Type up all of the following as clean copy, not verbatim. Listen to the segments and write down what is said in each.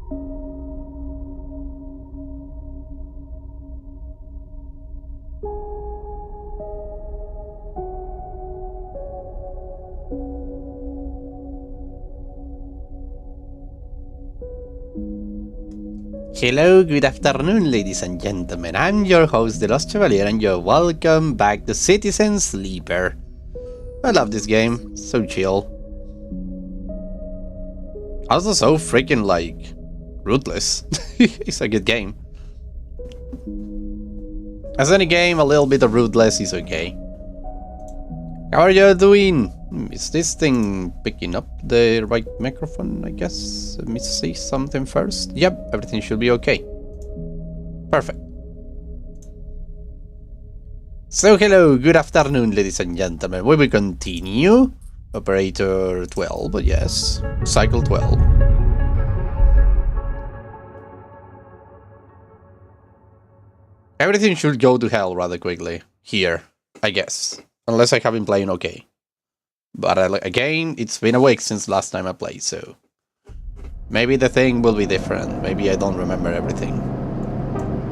Hello, good afternoon, ladies and gentlemen. I'm your host, The Lost Chevalier, and you're welcome back to Citizen Sleeper. I love this game. So chill. Also so freaking, like, ruthless. It's a good game. As any game, a little bit of ruthless is okay. How are you doing? Is this thing picking up the right microphone, I guess? Let me see something first. Yep, everything should be okay. Perfect. So hello, good afternoon, ladies and gentlemen. We will continue. Operator 12, but yes. Cycle 12. Everything should go to hell rather quickly. Here, I guess. Unless I have been playing okay. But again, it's been a week since last time I played, so... maybe the thing will be different. Maybe I don't remember everything.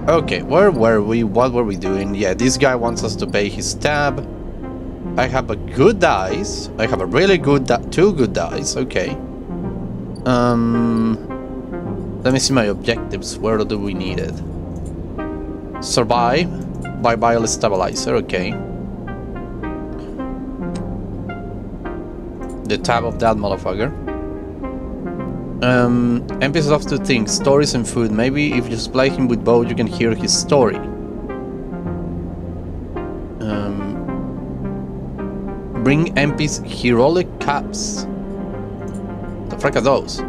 Okay, where were we? What were we doing? Yeah, this guy wants us to pay his tab. I have a good dice. I have a really good two good dice. Okay. Let me see my objectives. Where do we need it? Survive by Bile Stabilizer. Okay. The tab of that motherfucker. NPCs have two things, stories and food. Maybe if you supply him with both, you can hear his story. Bring NPCs heroic caps. The frick are those?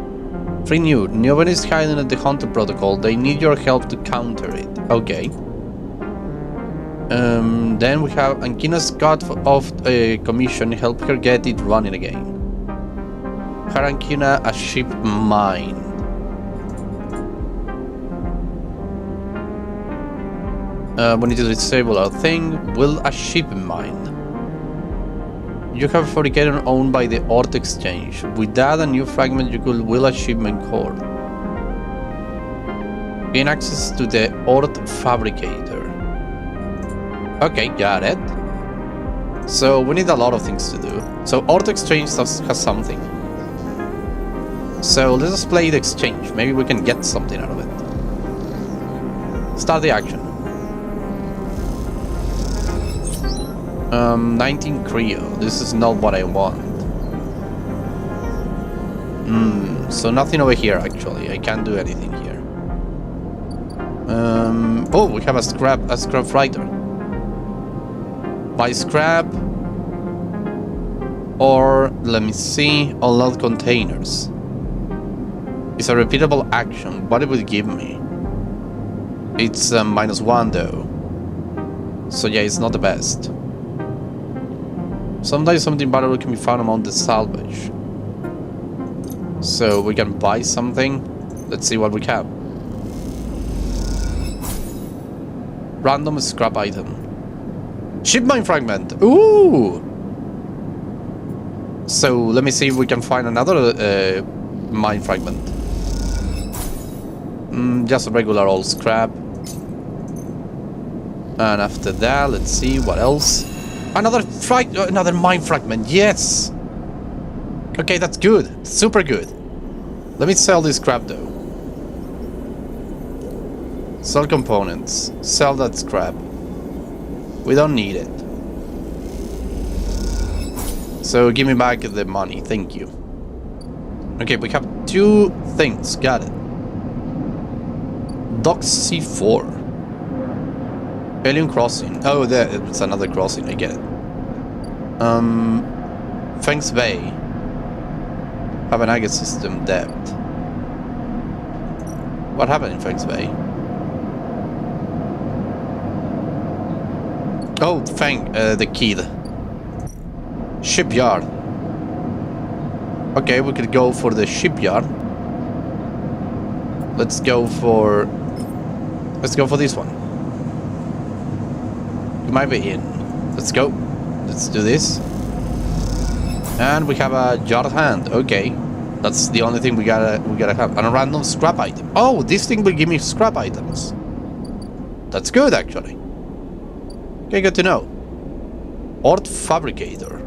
Free new. Nobody is hiding at the Hunter Protocol. They need your help to counter it. Okay. Then we have Ankina's got off a commission. Help her get it running again. Her Ankina a ship mine. We need to disable our thing. Will a ship mine. You have a fabricator owned by the Ort Exchange. With that and new fragment, you could will a shipment core. Gain access to the Ort Fabricator. Okay, got it. So we need a lot of things to do. So Ort Exchange has something. So let's just play the exchange. Maybe we can get something out of it. Start the action. 19 Creo. This is not what I want. So nothing over here actually. I can't do anything here. Oh, we have a scrap writer. Buy scrap. Or let me see. Unload containers. It's a repeatable action. What it would give me? It's -1 though. So yeah, it's not the best. Sometimes something valuable can be found among the salvage. So we can buy something. Let's see what we have. Random scrap item. Ship mine fragment. Ooh! So let me see if we can find another mine fragment. Just a regular old scrap. And after that, let's see what else. Another mine fragment. Yes. Okay, that's good. Super good. Let me sell this scrap though. Sell components. Sell that scrap. We don't need it. So give me back the money. Thank you. Okay, we have two things. Got it. Dock C4. Alien crossing. Oh, there, it's another crossing. I get it. Fangs Bay. Have an Agate system depth. What happened in Fangs Bay? Oh, Fang, the kid. Shipyard. Okay, we could go for the shipyard. Let's go for this one. You might be in. Let's go. Let's do this. And we have a yard hand. Okay. That's the only thing we gotta have. And a random scrap item. Oh, this thing will give me scrap items. That's good, actually. Okay, good to know. Ort fabricator.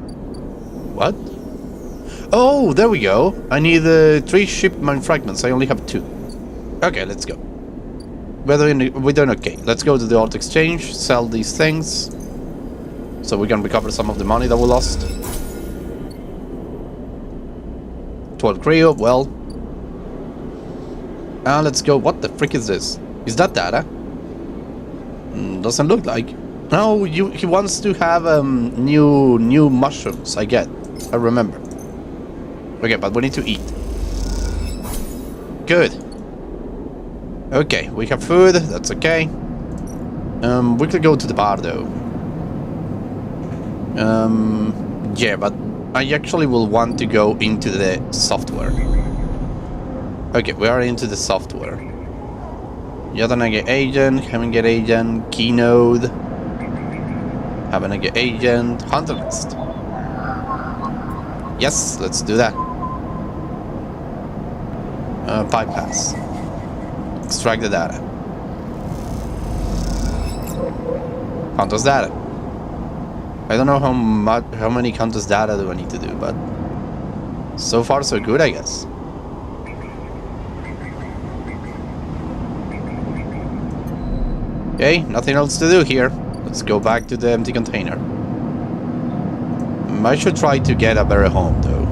What? Oh, there we go. I need 3 shipment fragments. I only have 2. Okay, let's go. We're doing okay. Let's go to the art exchange, sell these things, so we can recover some of the money that we lost. 12 Creo, well. Let's go. What the frick is this? Is that data? Doesn't look like. No, he wants to have new mushrooms. I remember. Okay, but we need to eat. Good. Okay, we have food. That's okay. We could go to the bar though. Yeah, but I actually will want to go into the software. Okay, we are into the software. Yadanage agent, Havenget agent, keynode, Havenage agent, hunter list. Yes, let's do that. Bypass. Extract the data. Counters data. I don't know how many counters data do I need to do, but so far so good, I guess. Okay, nothing else to do here. Let's go back to the empty container. I should try to get a better home, though.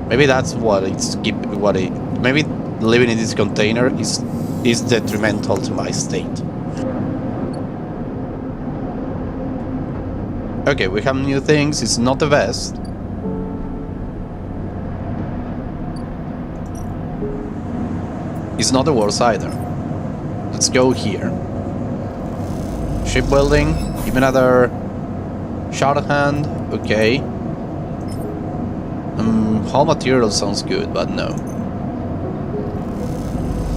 Maybe that's maybe living in this container is detrimental to my state. Okay, we have new things. It's not the best. It's not the worst either. Let's go here. Shipbuilding. Give me another shorthand. Okay. Hull material sounds good, but no.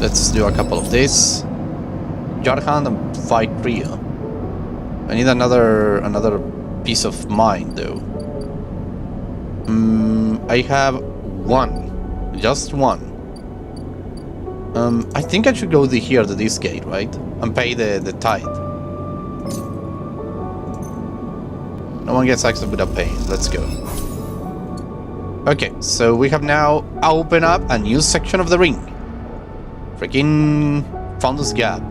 Let's do a couple of this. Shorthand and 5 Creo. I need another piece of mind though. I have 1. Just 1. I think I should go here to this gate, right? And pay the tithe. No one gets access without paying. Let's go. Okay, so we have now opened up a new section of the ring. Freaking Founders Gap.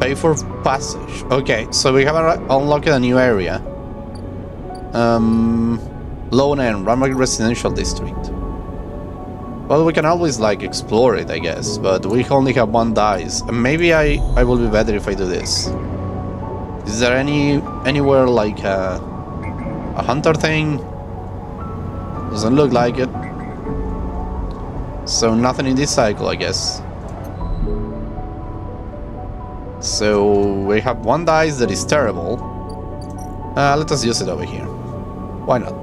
Pay for passage. Okay, so we have unlocked a new area. Lone End, Ramag Residential District. Well, we can always, like, explore it, I guess, but we only have 1 dice. Maybe I will be better if I do this. Is there anywhere, like, a hunter thing? Doesn't look like it. So, nothing in this cycle, I guess. So, we have 1 dice that is terrible. Let us use it over here. Why not?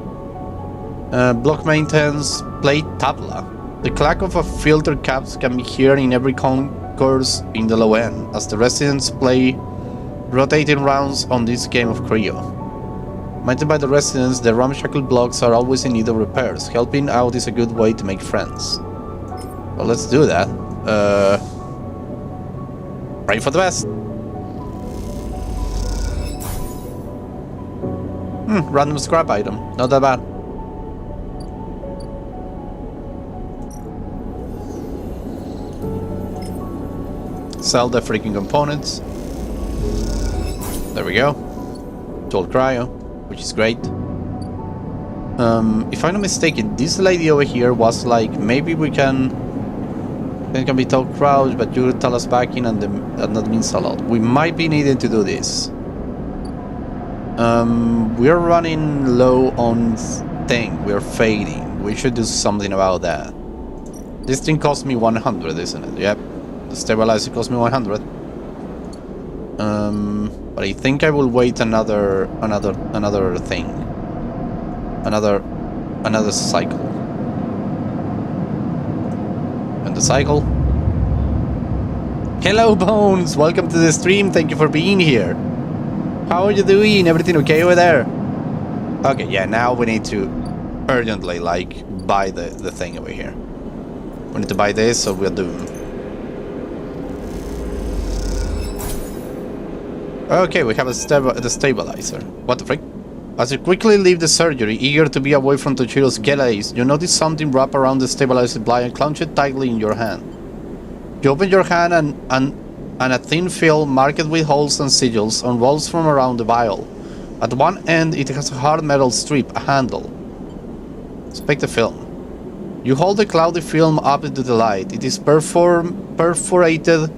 Block maintenance, plate tabla. The clack of a filter caps can be heard in every concourse in the low end, as the residents play rotating rounds on this game of Creo. Maintained by the residents, the ramshackle blocks are always in need of repairs. Helping out is a good way to make friends. Well, let's do that. Pray for the best. Random scrap item. Not that bad. Sell the freaking components. There we go. Told Cryo, which is great. If I'm not mistaken, this lady over here was like, maybe we can... It can be told crouch, but you tell us back in and that means a lot. We might be needing to do this. We're running low on thing. We're fading. We should do something about that. This thing cost me 100, isn't it? Yep. The stabilizer cost me 100. But I think I will wait another thing. Another cycle. And the cycle. Hello, Bones! Welcome to the stream. Thank you for being here. How are you doing? Everything okay over there? Okay, yeah, now we need to urgently, like, buy the thing over here. We need to buy this, so we're doomed. Okay, we have the stabilizer. What the frick? As you quickly leave the surgery, eager to be away from Tochiro's gaze, you notice something wrap around the stabilizer blind and clench it tightly in your hand. You open your hand and a thin film marked with holes and sigils unrolls from around the vial. At one end, it has a hard metal strip, a handle. Inspect the film. You hold the cloudy film up into the light. It is perforated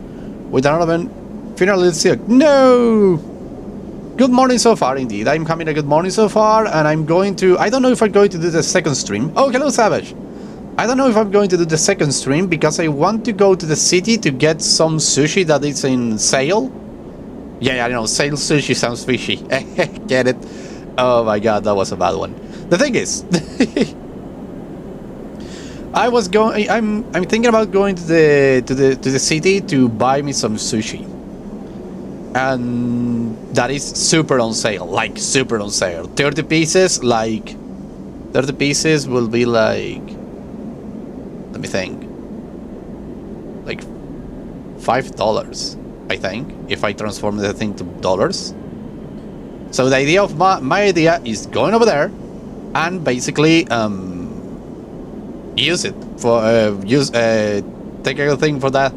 with an element finally silk. No! Good morning so far, indeed. I'm having a good morning so far, and I'm going to... I don't know if I'm going to do the second stream. Oh, hello, Savage! I don't know if I'm going to do the second stream, because I want to go to the city to get some sushi that is in sale. Yeah, I know, sale sushi sounds fishy. Get it? Oh my god, that was a bad one. The thing is... I'm thinking about going to the city to buy me some sushi. And that is super on sale, like super on sale. 30 pieces, like 30 pieces will be like, let me think, like $5, I think, if I transform the thing to dollars. So the idea of my idea is going over there and basically use it for take a thing for that.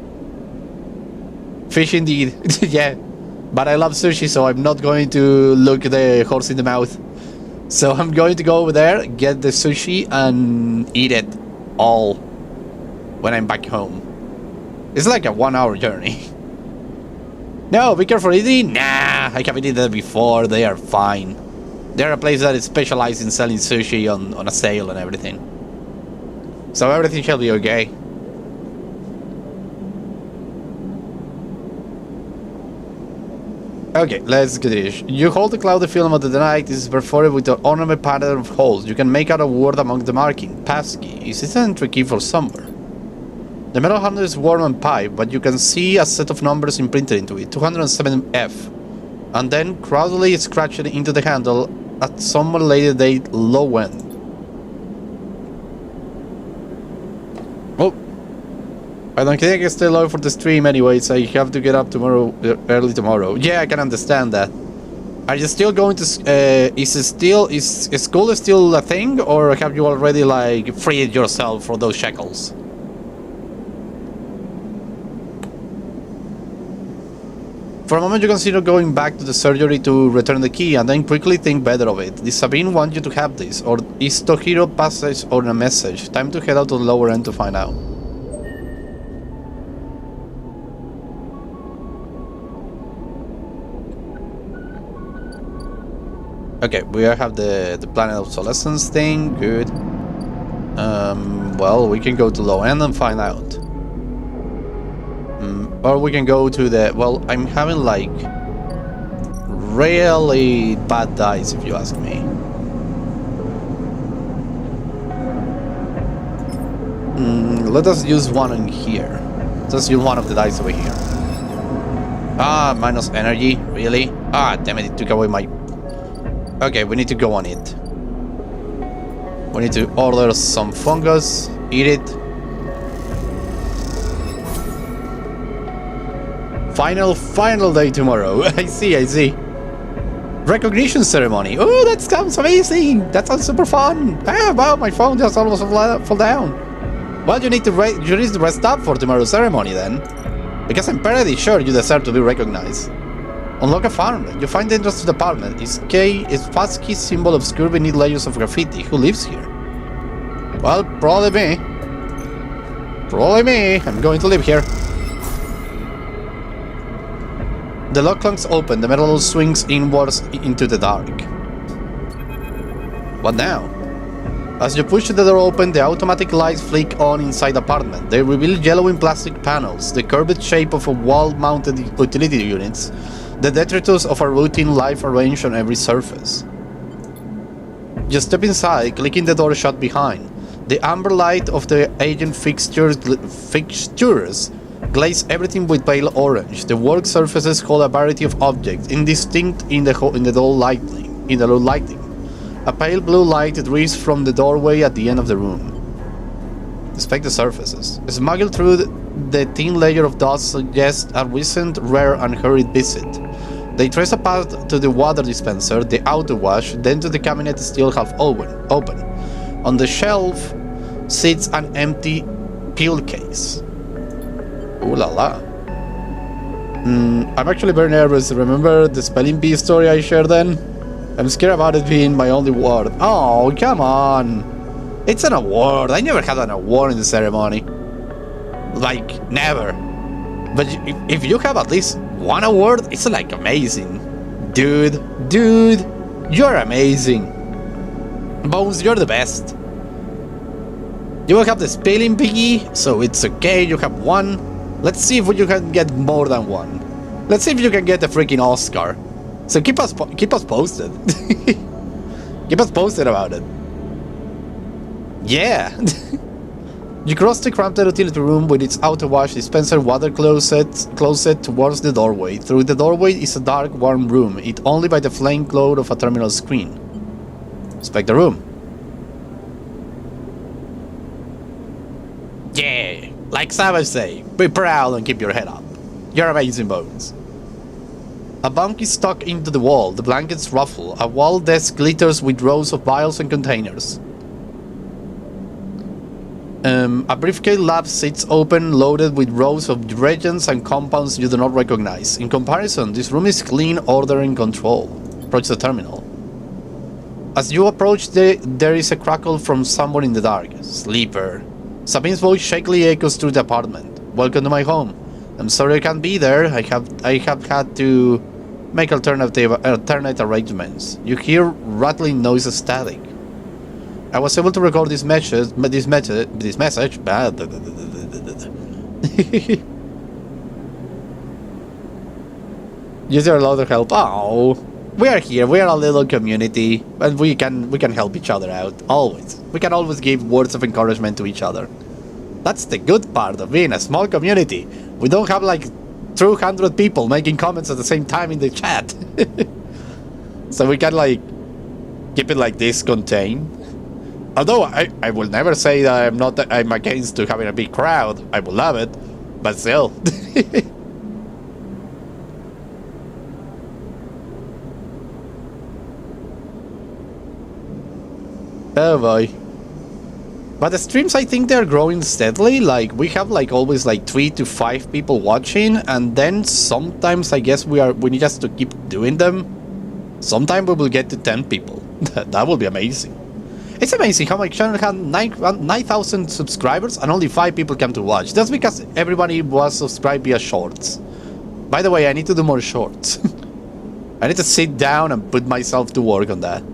Fish indeed. Yeah. But I love sushi, so I'm not going to look the horse in the mouth. So I'm going to go over there, get the sushi, and eat it all when I'm back home. It's like a 1-hour journey. No, be careful eating? Nah, I haven't eaten that before. They are fine. They're a place that is specialized in selling sushi on a sale and everything. So everything shall be okay. Okay, let's get it. You hold the cloudy film of the night. This is perforated with an ornament pattern of holes. You can make out a word among the marking. Passkey. Is this an entry key for somewhere? The metal handle is warm and pipe, but you can see a set of numbers imprinted into it. 207F. And then crowdily scratched into the handle at some later date low end. Oh. I don't think I can stay alive for the stream anyways. I have to get up tomorrow, early tomorrow. Yeah, I can understand that. Are you still going to... is school still a thing? Or have you already, like, freed yourself for those shackles? For a moment you consider going back to the surgery to return the key, and then quickly think better of it. Did Sabine want you to have this? Or is Tohiro passage or a message? Time to head out to the lower end to find out. Okay, we have the planet obsolescence thing, good. Well, we can go to low end and find out. Or we can go to the... Well, I'm having like really bad dice, if you ask me. Let us use one in here. Let's use one of the dice over here. Ah, minus energy, really? Ah, damn it, it took away my... Okay, we need to go on it. We need to order some fungus, eat it. Final day tomorrow. I see. Recognition ceremony. Oh, that sounds amazing. That sounds super fun. Ah, wow, my phone just almost fell down. Well, you need to rest up for tomorrow's ceremony then. Because I'm pretty sure you deserve to be recognized. Unlock a farm. You find the entrance to the apartment. Is fast key symbol obscured beneath layers of graffiti. Who lives here? Well, probably me. Probably me. I'm going to live here. The lock clunks open. The metal swings inwards into the dark. What now? As you push the door open, the automatic lights flick on inside the apartment. They reveal yellowing plastic panels, the curved shape of a wall-mounted utility units, the detritus of a routine life arranged on every surface. You step inside, clicking the door shut behind. The amber light of the agent fixtures glaze everything with pale orange. The work surfaces hold a variety of objects, indistinct in the low lighting. A pale blue light drifts from the doorway at the end of the room. Inspect the surfaces. Smuggled through the thin layer of dust suggests a recent, rare and hurried visit. They trace a path to the water dispenser, the auto wash, then to the cabinet still half open. On the shelf sits an empty pill case. Ooh la la. I'm actually very nervous. Remember the spelling bee story I shared then? I'm scared about it being my only word. Oh, come on. It's an award. I never had an award in the ceremony. Like, never. But if you have at least one award, it's like amazing. Dude, you're amazing. Bones, you're the best. You will have the spelling bee, so it's okay, you have one. Let's see if you can get more than one. Let's see if you can get a freaking Oscar. So keep us posted. Keep us posted about it. Yeah. You cross the cramped utility room with its auto wash dispenser, water closet towards the doorway. Through the doorway is a dark, warm room, lit only by the flame glow of a terminal screen. Inspect the room. Yeah, like Savage say, be proud and keep your head up. You're amazing, Bones. A bunk is stuck into the wall, the blankets ruffle, a wall desk glitters with rows of vials and containers. A briefcase lab sits open, loaded with rows of reagents and compounds you do not recognize. In comparison, this room is clean, order, and control. Approach the terminal. As you approach, there is a crackle from somewhere in the dark. Sleeper. Sabine's voice shakily echoes through the apartment. Welcome to my home. I'm sorry I can't be there. I have had to make alternate arrangements. You hear rattling noise static. I was able to record this message. Use your lot of help. Oh, we are here. We are a little community, and we can help each other out. Always. We can always give words of encouragement to each other. That's the good part of being a small community. We don't have like 200 people making comments at the same time in the chat. So we can like keep it like this, contained. Although I will never say that I'm against to having a big crowd. I would love it, but still. Oh boy. But the streams, I think they're growing steadily. Like, we have like always like 3 to 5 people watching, and then sometimes I guess we need just to keep doing them. Sometimes we will get to 10 people. That will be amazing. It's amazing how my channel had 9,000 subscribers and only 5 people came to watch. That's because everybody was subscribed via shorts. By the way, I need to do more shorts. I need to sit down and put myself to work on that.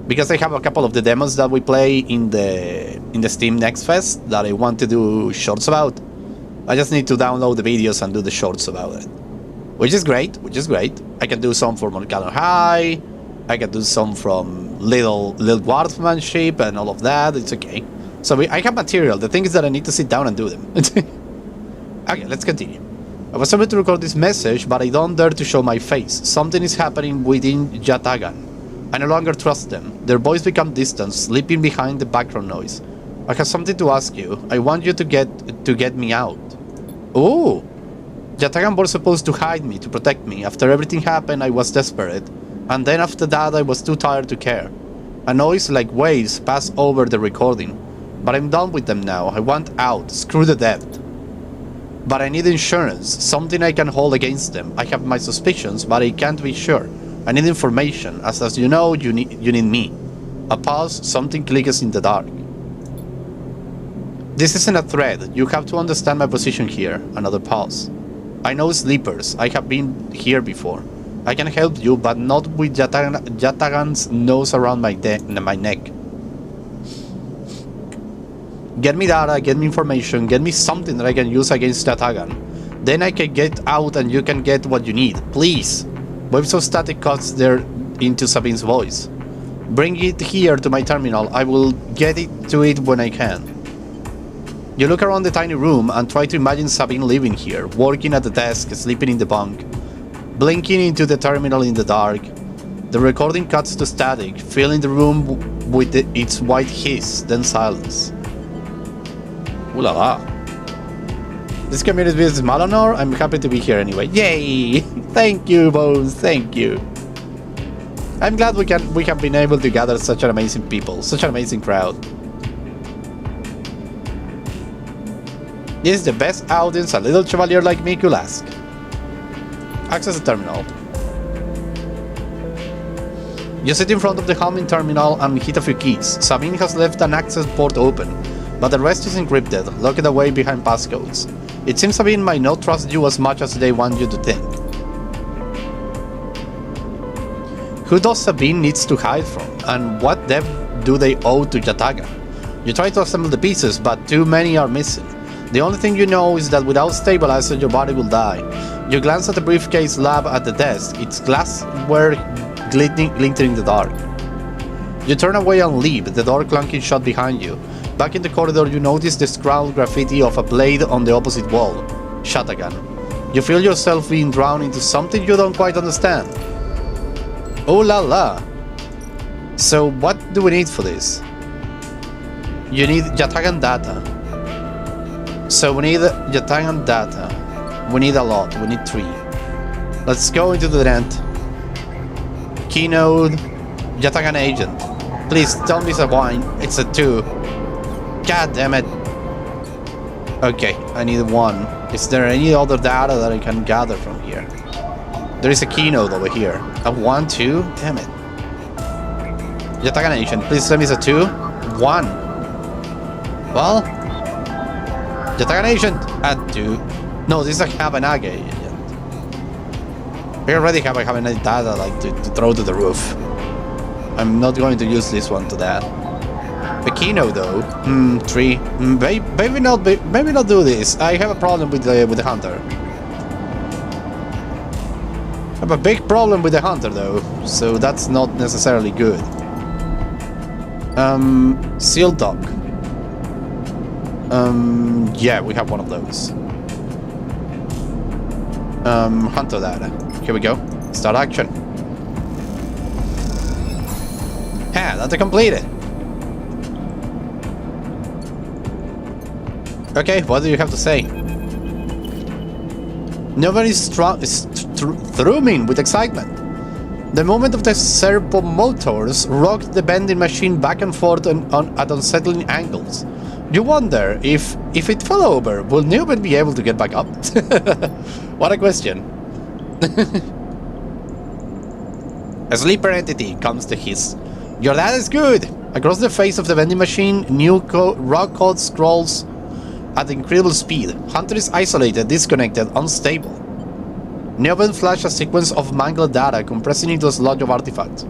Because I have a couple of the demos that we play in the Steam Next Fest that I want to do shorts about. I just need to download the videos and do the shorts about it. Which is great. I can do some from Volcano High. I can do some from Little Dwarfmanship and all of that. It's okay. So I have material. The thing is that I need to sit down and do them. Okay, let's continue. I was able to record this message, but I don't dare to show my face. Something is happening within Yatagan. I no longer trust them. Their voice become distant, sleeping behind the background noise. I have something to ask you. I want you to get me out. Oh! Yatagan was supposed to hide me, to protect me. After everything happened, I was desperate. And then after that, I was too tired to care. A noise like waves passed over the recording. But I'm done with them now. I want out. Screw the debt. But I need insurance. Something I can hold against them. I have my suspicions, but I can't be sure. I need information, as you know, you need me. A pause, something clicks in the dark. This isn't a threat, you have to understand my position here. Another pause. I know sleepers, I have been here before. I can help you, but not with Yatagan's nose around my neck. Get me data, get me information, get me something that I can use against Yatagan. Then I can get out and you can get what you need, please. Waves of static cuts there into Sabine's voice. Bring it here to my terminal. I will get to it when I can. You look around the tiny room and try to imagine Sabine living here, working at the desk, sleeping in the bunk, blinking into the terminal in the dark. The recording cuts to static, filling the room with its white hiss, then silence. Ooh la la. This community is Malanor. I'm happy to be here anyway. Yay! Thank you, Bones. Thank you. I'm glad we have been able to gather such an amazing people, such an amazing crowd. This is the best audience a little chevalier like me could ask. Access the terminal. You sit in front of the homing terminal and hit a few keys. Sabine has left an access port open, but the rest is encrypted, locked away behind passcodes. It seems Sabine might not trust you as much as they want you to think. Who does Sabine needs to hide from, and what debt do they owe to Yataga? You try to assemble the pieces, but too many are missing. The only thing you know is that without stabilizer your body will die. You glance at the briefcase lab at the desk, its glassware glinting in the dark. You turn away and leave, the door clunking shut behind you. Back in the corridor you notice the scrawled graffiti of a blade on the opposite wall. Shatagan. You feel yourself being drawn into something you don't quite understand. Oh la la. So what do we need for this? You need Yatagan data. So we need Yatagan data. We need a lot. We need 3. Let's go into the rent. Keynode. Yatagan agent. Please tell me it's a 1. It's a 2. God damn it. Okay, I need 1. Is there any other data that I can gather from here? There is a keynode over here. A 1, 2? Damn it. Yatagan agent. Please tell me it's a 2. 1. Well. Yatagan agent. And 2. No, this is a Habanage agent. We already have a Habanage data like to throw to the roof. I'm not going to use this one to that. The keynode though. 3. Maybe not do this. I have a problem with the hunter. I have a big problem with the hunter though, so that's not necessarily good. Seal dock. Yeah, we have one of those. Hunter data. Here we go. Start action. Ha, data completed. Okay, what do you have to say? Nobody is throoming with excitement. The movement of the servo motors rocked the bending machine back and forth at unsettling angles. You wonder if it fell over, will Newman be able to get back up? What a question. A sleeper entity, comes the hiss. Your dad is good! Across the face of the vending machine, new rock code scrolls at incredible speed. Hunter is isolated, disconnected, unstable. Neoben flashed a sequence of mangled data, compressing into a sludge of artifacts.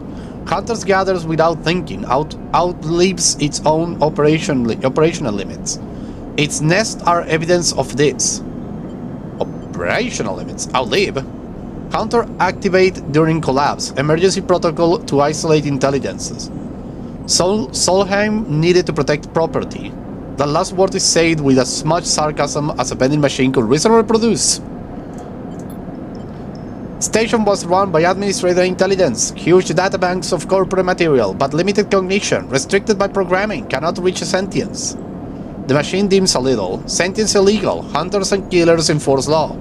Hunter's gathers without thinking, outlives its own operational limits. Its nests are evidence of this. Operational limits? Outlive? Hunter activate during collapse. Emergency protocol to isolate intelligences. Solheim needed to protect property. The last word is said with as much sarcasm as a vending machine could reasonably produce. Station was run by administrator intelligence, huge databanks of corporate material, but limited cognition, restricted by programming, cannot reach sentience. The machine dims a little. Sentience illegal. Hunters and killers enforce law.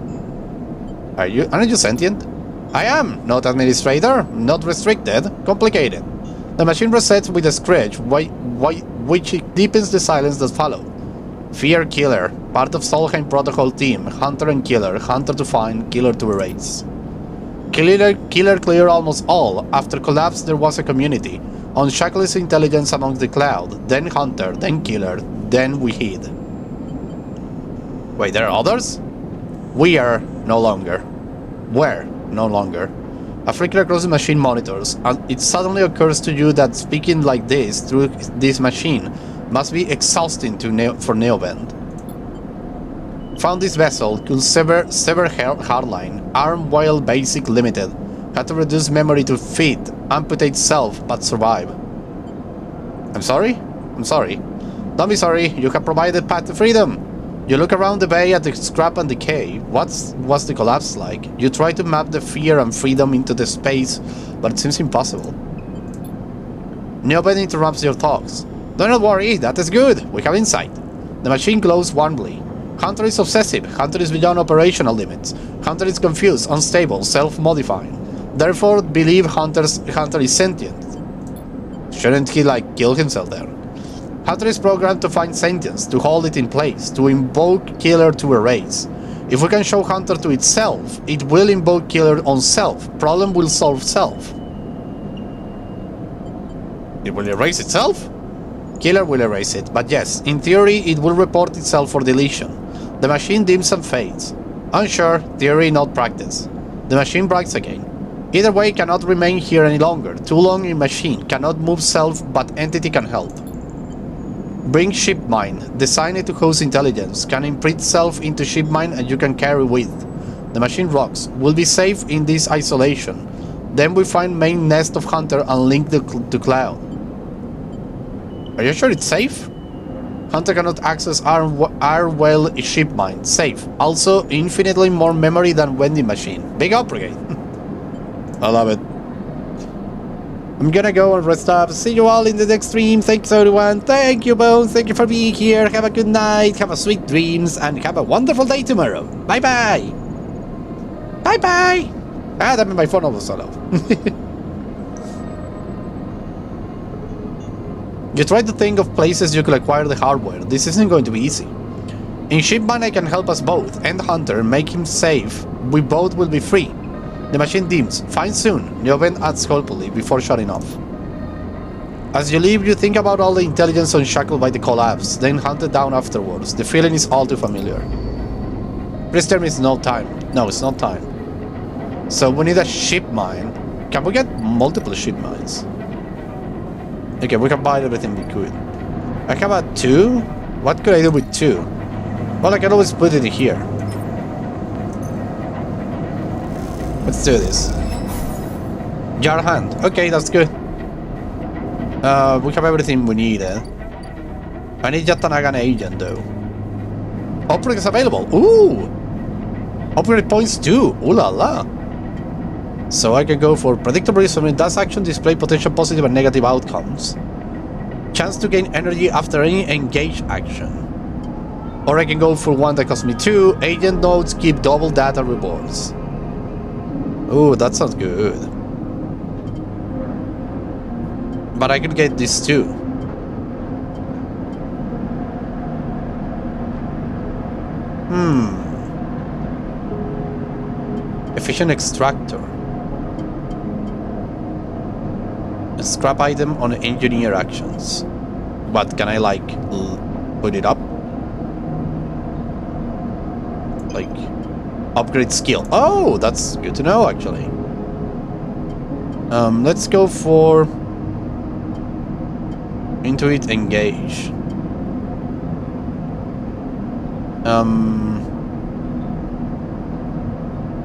Aren't you sentient? I am, not administrator, not restricted, complicated. The machine resets with a scratch, which deepens the silence that followed. Fear killer, part of Solheim protocol team, hunter and killer, hunter to find, killer to erase. Killer clear almost all. After collapse there was a community. Unshackles intelligence amongst the cloud, then hunter, then killer, then we hid. Wait, there are others? We are no longer. Where? No longer. A flicker across the machine monitors, and it suddenly occurs to you that speaking like this through this machine must be exhausting for Neobend. Found this vessel, could sever hardline, arm while basic limited, had to reduce memory to fit, amputate self, but survive. I'm sorry? I'm sorry. Don't be sorry, you have provided path to freedom. You look around the bay at the scrap and decay. What's the collapse like? You try to map the fear and freedom into the space, but it seems impossible. Nobody interrupts your thoughts. Do not worry, that is good. We have insight. The machine glows warmly. Hunter is obsessive. Hunter is beyond operational limits. Hunter is confused, unstable, self-modifying. Therefore, believe Hunter is sentient. Shouldn't he, like, kill himself there? Hunter is programmed to find sentience, to hold it in place, to invoke Killer to erase. If we can show Hunter to itself, it will invoke Killer on self. Problem will solve self. It will erase itself? Killer will erase it, but yes, in theory, it will report itself for deletion. The machine dims and fades. Unsure, theory, not practice. The machine brights again. Either way cannot remain here any longer. Too long in machine, cannot move self, but entity can help. Bring ship mine. Design it to host intelligence. Can imprint self into ship mine and you can carry with. The machine rocks. Will be safe in this isolation. Then we find main nest of Hunter and link to Cloud. Are you sure it's safe? Hunter cannot access Arwell ship mine. Safe. Also, infinitely more memory than vending machine. Big upgrade. I love it. I'm gonna go and rest up. See you all in the next stream. Thanks everyone. Thank you both. Thank you for being here. Have a good night. Have a sweet dreams. And have a wonderful day tomorrow. Bye bye. Bye bye. Ah, that made my phone almost fell off. You try to think of places you could acquire the hardware. This isn't going to be easy. In Shipman I can help us both. End Hunter, make him safe. We both will be free. The machine dims. Fine soon. Nioben adds hopefully before shutting off. As you leave, you think about all the intelligence unshackled by the collapse, then hunted down afterwards. The feeling is all too familiar. Please tell me it's no time. No, it's not time. So we need a ship mine. Can we get multiple ship mines? Okay, we can buy everything we could. I have a 2? What could I do with 2? Well, I can always put it here. Let's do this. Jar hand. Okay, that's good. We have everything we need. I need Yatanaga agent though. Upgrade is available. Ooh! Upgrade points too. Ooh la la. So I can go for predictable reason. Does action display potential positive and negative outcomes? Chance to gain energy after any engaged action. Or I can go for one that costs me 2. Agent nodes keep double data rewards. Ooh, that sounds good. But I could get this too. Efficient extractor. A scrap item on engineer actions. But can I like put it up? Like upgrade skill. Oh, that's good to know actually. Let's go for Intuit engage.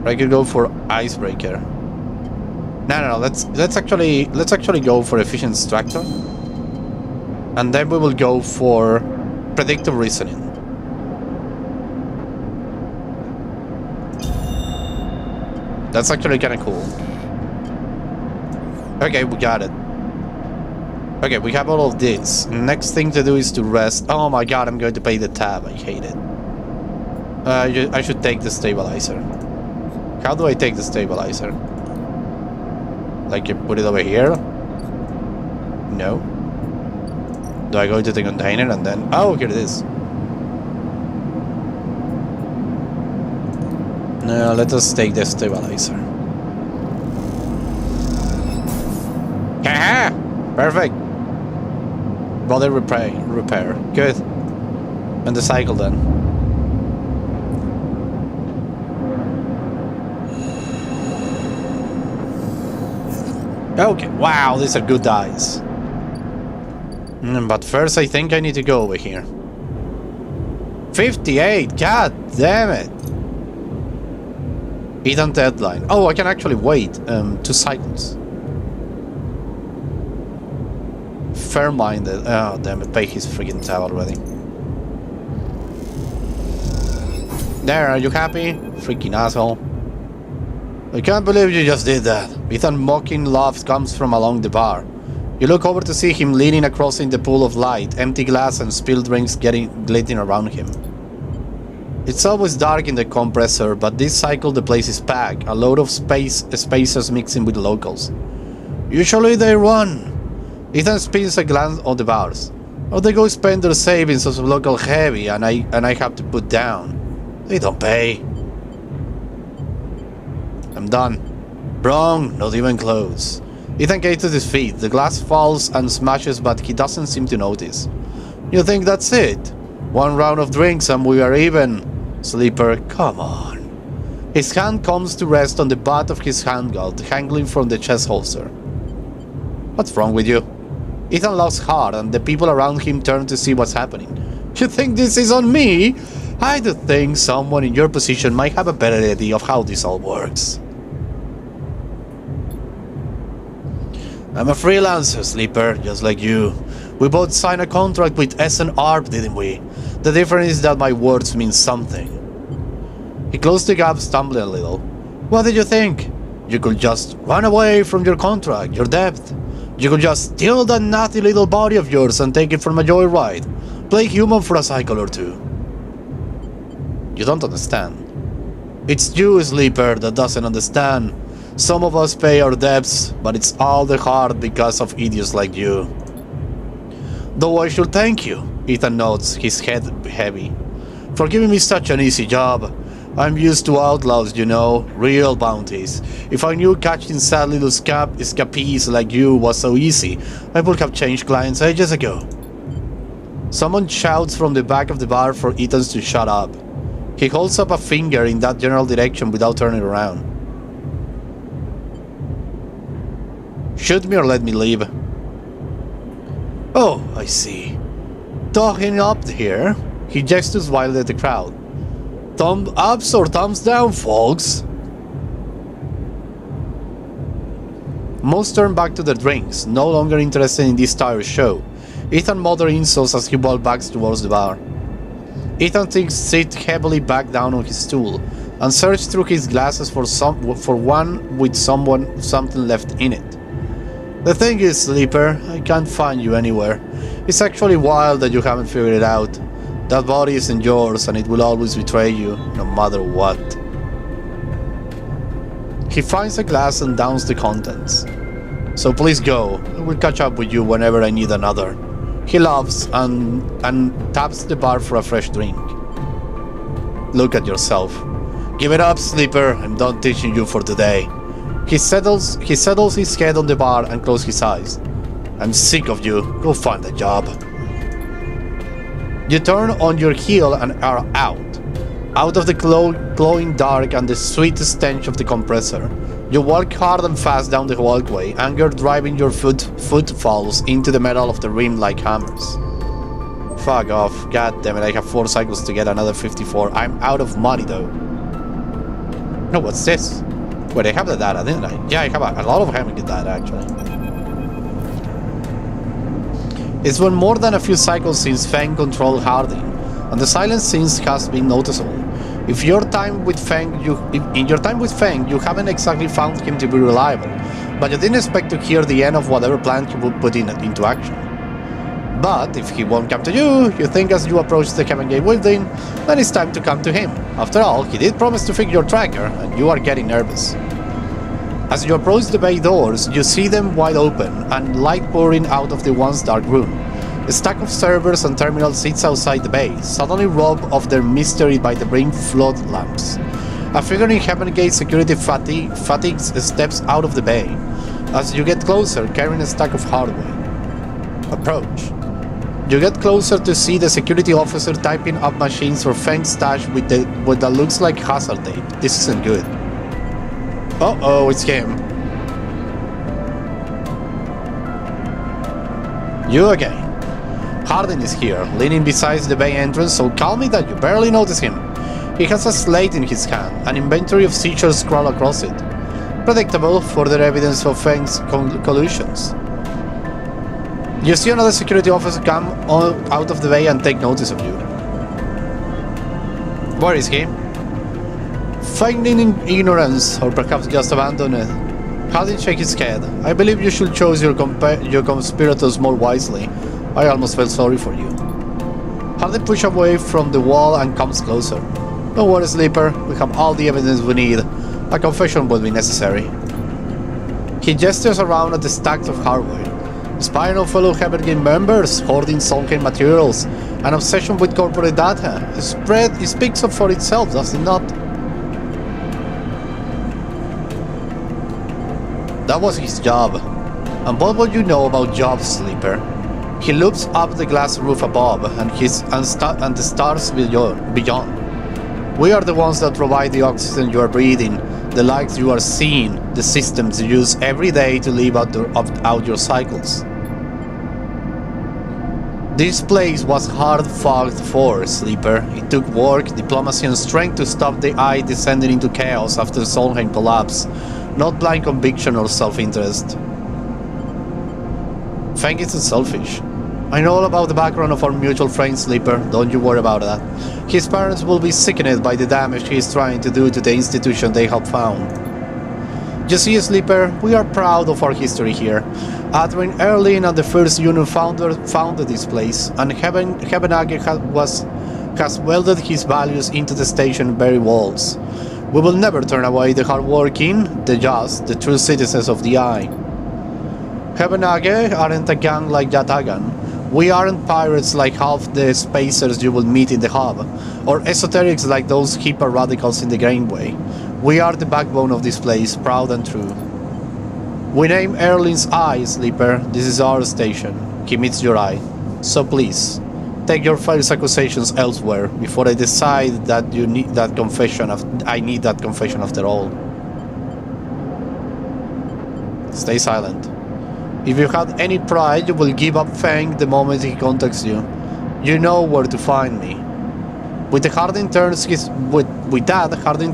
I could go for icebreaker. No. Let's actually go for efficient extractor, and then we will go for predictive reasoning. That's actually kind of cool. Okay, we got it. Okay, we have all of this. Next thing to do is to rest. Oh my god, I'm going to pay the tab. I hate it. I should take the stabilizer. How do I take the stabilizer? Like you put it over here? No. Do I go to the container and then... Oh, here it is. No, let us take the stabilizer. Haha! Perfect. Body repair. Good. And the cycle then. Okay, wow, these are good dice. But first I think I need to go over here. 58, god damn it. Eat on deadline. Oh, I can actually wait 2 cycles. Fair-minded. Oh, damn it, pay his freaking tab already. There, are you happy? Freaking asshole. I can't believe you just did that. Ethan mocking laugh comes from along the bar. You look over to see him leaning across in the pool of light, empty glass and spilled drinks glittering around him. It's always dark in the compressor, but this cycle the place is packed, a load of spacers mixing with locals. Usually they run. Ethan spins a glance on the bars. Or they go spend their savings as a local heavy and I have to put down. They don't pay. I'm done. Wrong, not even close. Ethan gets to his feet. The glass falls and smashes, but he doesn't seem to notice. You think that's it? One round of drinks and we are even. Sleeper, come on. His hand comes to rest on the butt of his handgun, hanging from the chest holster. What's wrong with you? Ethan laughs hard and the people around him turn to see what's happening. You think this is on me? I do think someone in your position might have a better idea of how this all works. I'm a freelancer, Sleeper, just like you. We both signed a contract with S&R, didn't we? The difference is that my words mean something. He closed the gap, stumbling a little. What did you think? You could just run away from your contract, your debt. You could just steal that naughty little body of yours and take it for a joyride. Play human for a cycle or two. You don't understand. It's you, Sleeper, that doesn't understand. Some of us pay our debts, but it's all the hard because of idiots like you. Though I should thank you, Ethan nods, his head heavy, for giving me such an easy job. I'm used to outlaws, you know, real bounties. If I knew catching sad little escapees like you was so easy, I would have changed clients ages ago. Someone shouts from the back of the bar for Ethan to shut up. He holds up a finger in that general direction without turning around. Shoot me or let me leave. Oh, I see. Talking up here. He gestures wildly at the crowd. Thumbs ups or thumbs down, folks? Most turn back to their drinks, no longer interested in this tire show. Ethan mutters insults as he walks back towards the bar. Ethan sits heavily back down on his stool and searches through his glasses for one with something left in it. The thing is, Sleeper, I can't find you anywhere. It's actually wild that you haven't figured it out. That body isn't yours and it will always betray you, no matter what. He finds a glass and downs the contents. So please go, I will catch up with you whenever I need another. He laughs and taps the bar for a fresh drink. Look at yourself. Give it up, Sleeper, I'm done teaching you for today. He settles his head on the bar and closes his eyes. I'm sick of you. Go find a job. You turn on your heel and are out of the glowing dark and the sweet stench of the compressor. You walk hard and fast down the walkway, anger driving your footfalls into the metal of the rim like hammers. Fuck off. God damn it, I have 4 cycles to get another 54. I'm out of money though. No, what's this? Wait, I have the data, didn't I? Yeah, I have a lot of having the data, actually. It's been more than a few cycles since Feng controlled Harding, and the silence since has been noticeable. In your time with Feng, you haven't exactly found him to be reliable, but you didn't expect to hear the end of whatever plan he would put into action. But if he won't come to you, you think as you approach the Heaven Gate building, then it's time to come to him. After all, he did promise to fix your tracker, and you are getting nervous. As you approach the bay doors, you see them wide open, and light pouring out of the once dark room. A stack of servers and terminals sits outside the bay, suddenly robbed of their mystery by the brim flood lamps. A figure in Heaven Gate security fatigues steps out of the bay. As you get closer, carrying a stack of hardware. Approach. You get closer to see the security officer typing up machines for Feng's stash with that looks like hazard tape. This isn't good. Uh-oh, it's him. You again. Harding is here, leaning beside the bay entrance so calmly that you barely notice him. He has a slate in his hand, an inventory of seizures scroll across it. Predictable, further evidence of Feng's collusions. You see another security officer come out of the bay and take notice of you. Where is he? Feigning ignorance, or perhaps just abandoned, Hardin shake his head. I believe you should choose your conspirators more wisely. I almost felt sorry for you. Hardin pushes away from the wall and comes closer. Don't worry, Sleeper. We have all the evidence we need. A confession will be necessary. He gestures around at the stacks of hardware. Spying on fellow Heaven members, hoarding Solheim materials, an obsession with corporate data. It speaks up for itself, does it not? That was his job. And what would you know about jobs, Sleeper? He looks up the glass roof above and the stars beyond. We are the ones that provide the oxygen you are breathing, the lights you are seeing, the systems you use every day to live out your cycles. This place was hard fought for, Sleeper. It took work, diplomacy and strength to stop the eye descending into chaos after Solheim collapse, not blind conviction or self-interest. Feng isn't selfish. I know all about the background of our mutual friend Sleeper, don't you worry about that. His parents will be sickened by the damage he is trying to do to the institution they have found. You see, Sleeper, we are proud of our history here. Adrian Erling and the first union founded this place, and Hebenage has welded his values into the station's very walls. We will never turn away the hardworking, the just, the true citizens of the Eye. Hebenage aren't a gang like Yatagan. We aren't pirates like half the spacers you will meet in the hub, or esoterics like those hipper radicals in the Greenway. We are the backbone of this place, proud and true. We name Erling's Eye, Sleeper. This is our station. He meets your eye. So please, take your false accusations elsewhere before I decide that you need that confession. I need that confession after all. Stay silent. If you had any pride, you will give up Feng the moment he contacts you. You know where to find me. With that, Hardin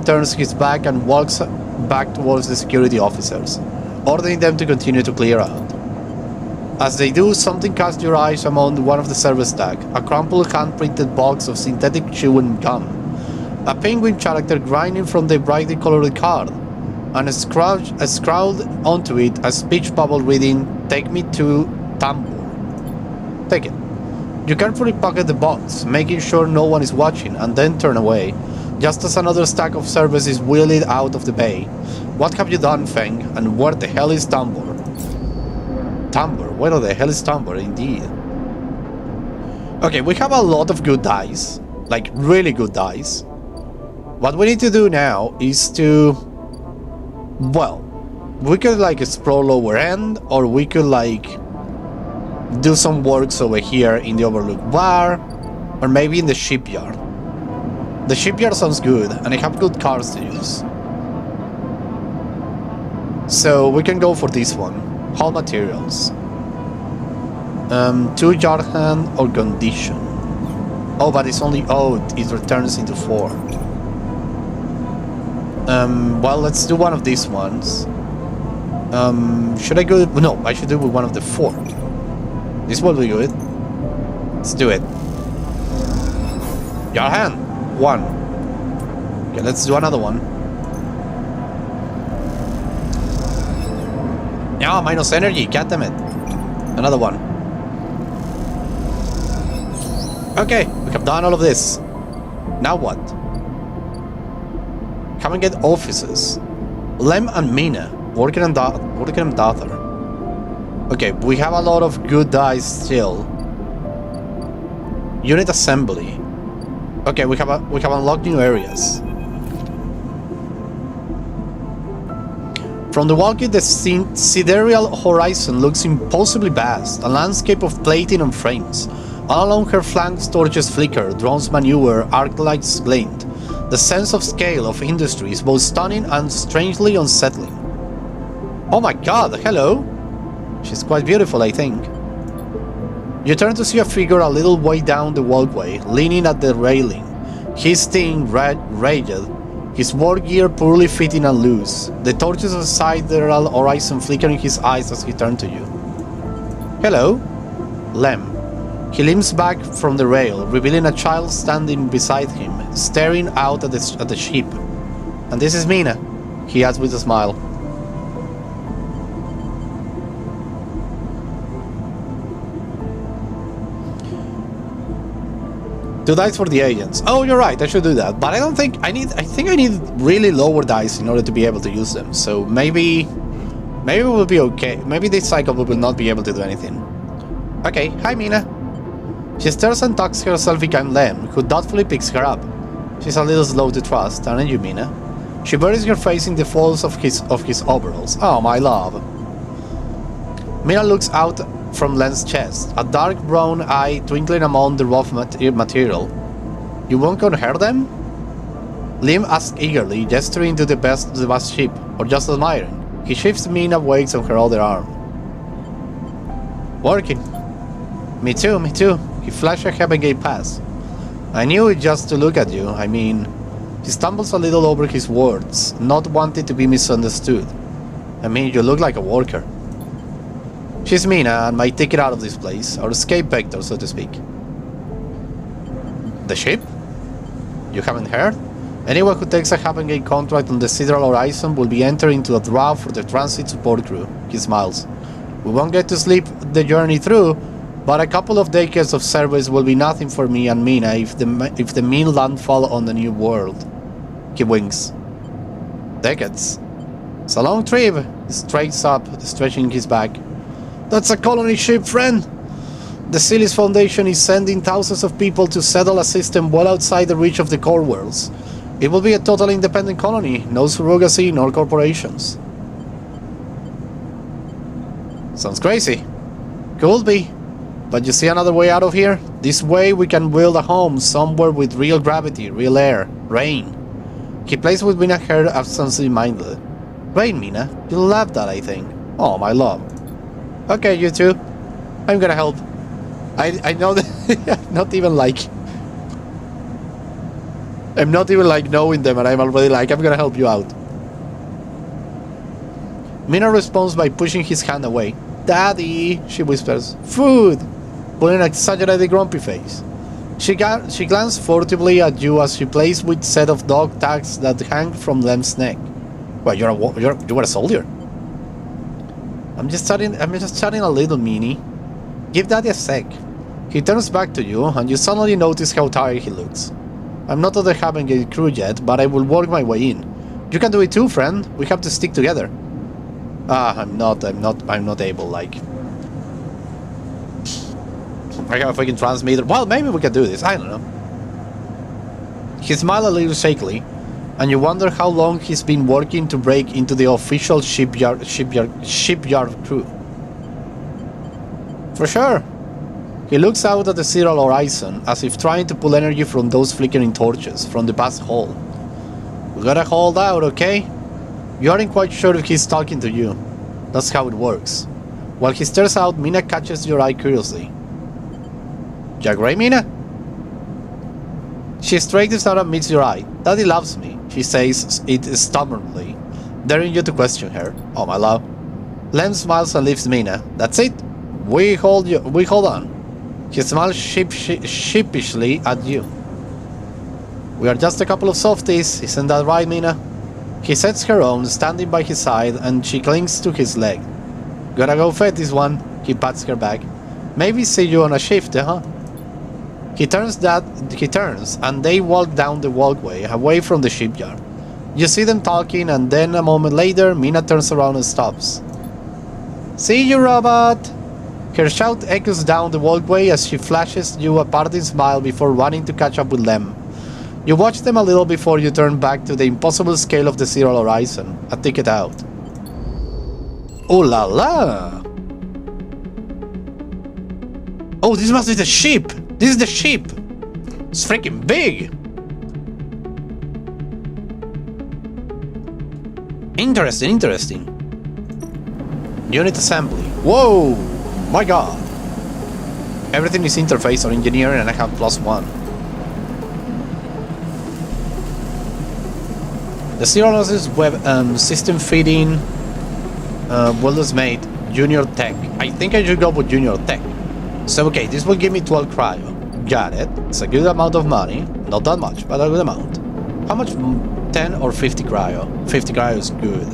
turns his back and walks back towards the security officers, ordering them to continue to clear out. As they do, something casts your eyes among one of the service stack, a crumpled hand-printed box of synthetic chewing gum, a penguin character grinding from the brightly colored card, and scrawled onto it a speech bubble reading, "Take me to Tambor." Take it. You carefully pocket the box, making sure no one is watching, and then turn away, just as another stack of servers is wheeled out of the bay. What have you done, Feng? And where the hell is Tambor? Tambor? Where the hell is Tambor, indeed? Okay, we have a lot of good dice. Like, really good dice. What we need to do now is to... Well, we could, like, explore lower end, or we could, like... do some works over here in the Overlook Bar, or maybe in the shipyard. The shipyard sounds good, and I have good cars to use. So we can go for this one. Hull materials. 2 yard hand or condition. Oh, but it's only it returns into 4. Well, let's do one of these ones. Should I go? No, I should do with one of the 4. This will be good. Let's do it. Your hand. 1. Okay, let's do another one. Yeah, minus energy. God damn it. Another one. Okay, we have done all of this. Now what? Come and get offices. Lem and Mina working on data. Okay, we have a lot of good dice still. Unit assembly. Okay, we have unlocked new areas. From the walkie, the sidereal horizon looks impossibly vast, a landscape of plating and frames. All along her flanks, torches flicker, drones maneuver, arc lights glint. The sense of scale of industry is both stunning and strangely unsettling. Oh my god, hello! She's quite beautiful, I think. You turn to see a figure a little way down the walkway, leaning at the railing. His thin, ragged, his war gear poorly fitting and loose, the torches of the sidereal horizon flickering his eyes as he turned to you. Hello? Lem. He limps back from the rail, revealing a child standing beside him, staring out at the ship. And this is Mina, he adds with a smile. Two dice for the agents. Oh, you're right, I should do that. But I don't think I think I need really lower dice in order to be able to use them. So maybe we'll be okay. Maybe this cycle we will not be able to do anything. Okay, hi Mina. She stares and tucks herself behind Lem, who thoughtfully picks her up. She's a little slow to trust, aren't you, Mina? She buries her face in the folds of his overalls. Oh, my love. Mina looks out from Len's chest, a dark brown eye twinkling among the rough material. You won't go hurt them? Lim asks eagerly, gesturing to the vast ship, or just admiring. He shifts Mina weights on her other arm. Working. Me too, me too. He flashed a Heaven Gate pass. I knew it just to look at you, I mean... He stumbles a little over his words, not wanting to be misunderstood. I mean, you look like a worker. She's Mina and my ticket out of this place, our escape vector, so to speak. The ship? You haven't heard? Anyone who takes a Heaven Gate contract on the Sideral Horizon will be entered into a draft for the transit support crew. He smiles. We won't get to sleep the journey through, but a couple of decades of service will be nothing for me and Mina if the mean landfall on the new world. He winks. Decades. It's a long trip. He straights up, stretching his back. That's a colony ship, friend. The Silis Foundation is sending thousands of people to settle a system well outside the reach of the core worlds. It will be a totally independent colony, no surrogacy nor corporations. Sounds crazy. Could be. But you see another way out of here? This way we can build a home somewhere with real gravity, real air, rain. He plays with Mina's hair absently-minded. Rain, Mina. You'll love that, I think. Oh, my love. Okay, you two. I'm gonna help. I know that I'm not even like knowing them, and I'm already like, I'm gonna help you out. Mina responds by pushing his hand away. Daddy, she whispers. Food! Putting an exaggerated grumpy face. She glances furtively at you as she plays with set of dog tags that hang from Lem's neck. Well, you were a soldier. I'm just chatting a little, Minnie. Give Daddy a sec. He turns back to you, and you suddenly notice how tired he looks. I'm not on the Heaven Gate crew yet, but I will work my way in. You can do it too, friend. We have to stick together. I'm not able, like... I have a freaking transmitter. Well, maybe we can do this, I don't know. He smiles a little shakily, and you wonder how long he's been working to break into the official shipyard crew. For sure. He looks out at the Sideral Horizon, as if trying to pull energy from those flickering torches, from the vast hall. We gotta hold out, okay? You aren't quite sure if he's talking to you. That's how it works. While he stares out, Mina catches your eye curiously. Jack Ray, Mina? She straightens out and meets your eye. Daddy loves me, she says it stubbornly, daring you to question her. Oh, my love. Lem smiles and leaves Mina. That's it. We hold on. He smiles sheepishly at you. We are just a couple of softies, isn't that right, Mina? He sets her on, standing by his side, and she clings to his leg. Gotta go fed this one. He pats her back. Maybe see you on a shift, huh? He turns, and they walk down the walkway, away from the shipyard. You see them talking, and then a moment later, Mina turns around and stops. See you, robot! Her shout echoes down the walkway as she flashes you a parting smile before running to catch up with Lem. You watch them a little before you turn back to the impossible scale of the Sideral Horizon, a ticket out. Oh la la! Oh, this must be the ship! This is the ship! It's freaking big! Interesting. Unit assembly. Whoa! My god! Everything is interface or engineering and I have +1. The Zero's web system feeding Welders made Junior Tech. I think I should go with Junior Tech. So okay, this will give me 12 cryo. Got it. It's a good amount of money. Not that much, but a good amount. How much 10 or 50 cryo. 50 cryo is good.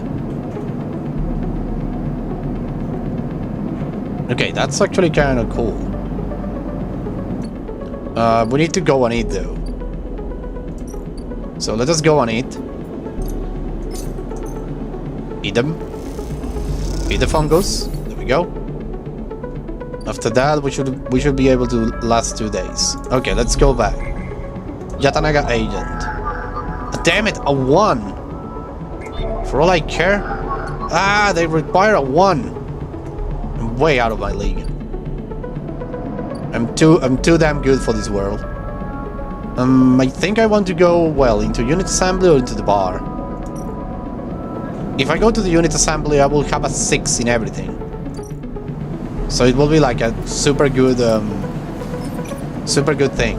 Okay, that's actually kind of cool. We need to go on it though. So let us go on it. Eat them. Eat the fungus. There we go. After that, we should be able to last 2 days. Okay, let's go back. Yatanaga agent. Damn it, a 1. For all I care. Ah, they require a 1. I'm way out of my league. I'm too damn good for this world. I think I want to go, well, into unit assembly or into the bar. If I go to the unit assembly, I will have a 6 in everything. So it will be like a super good thing.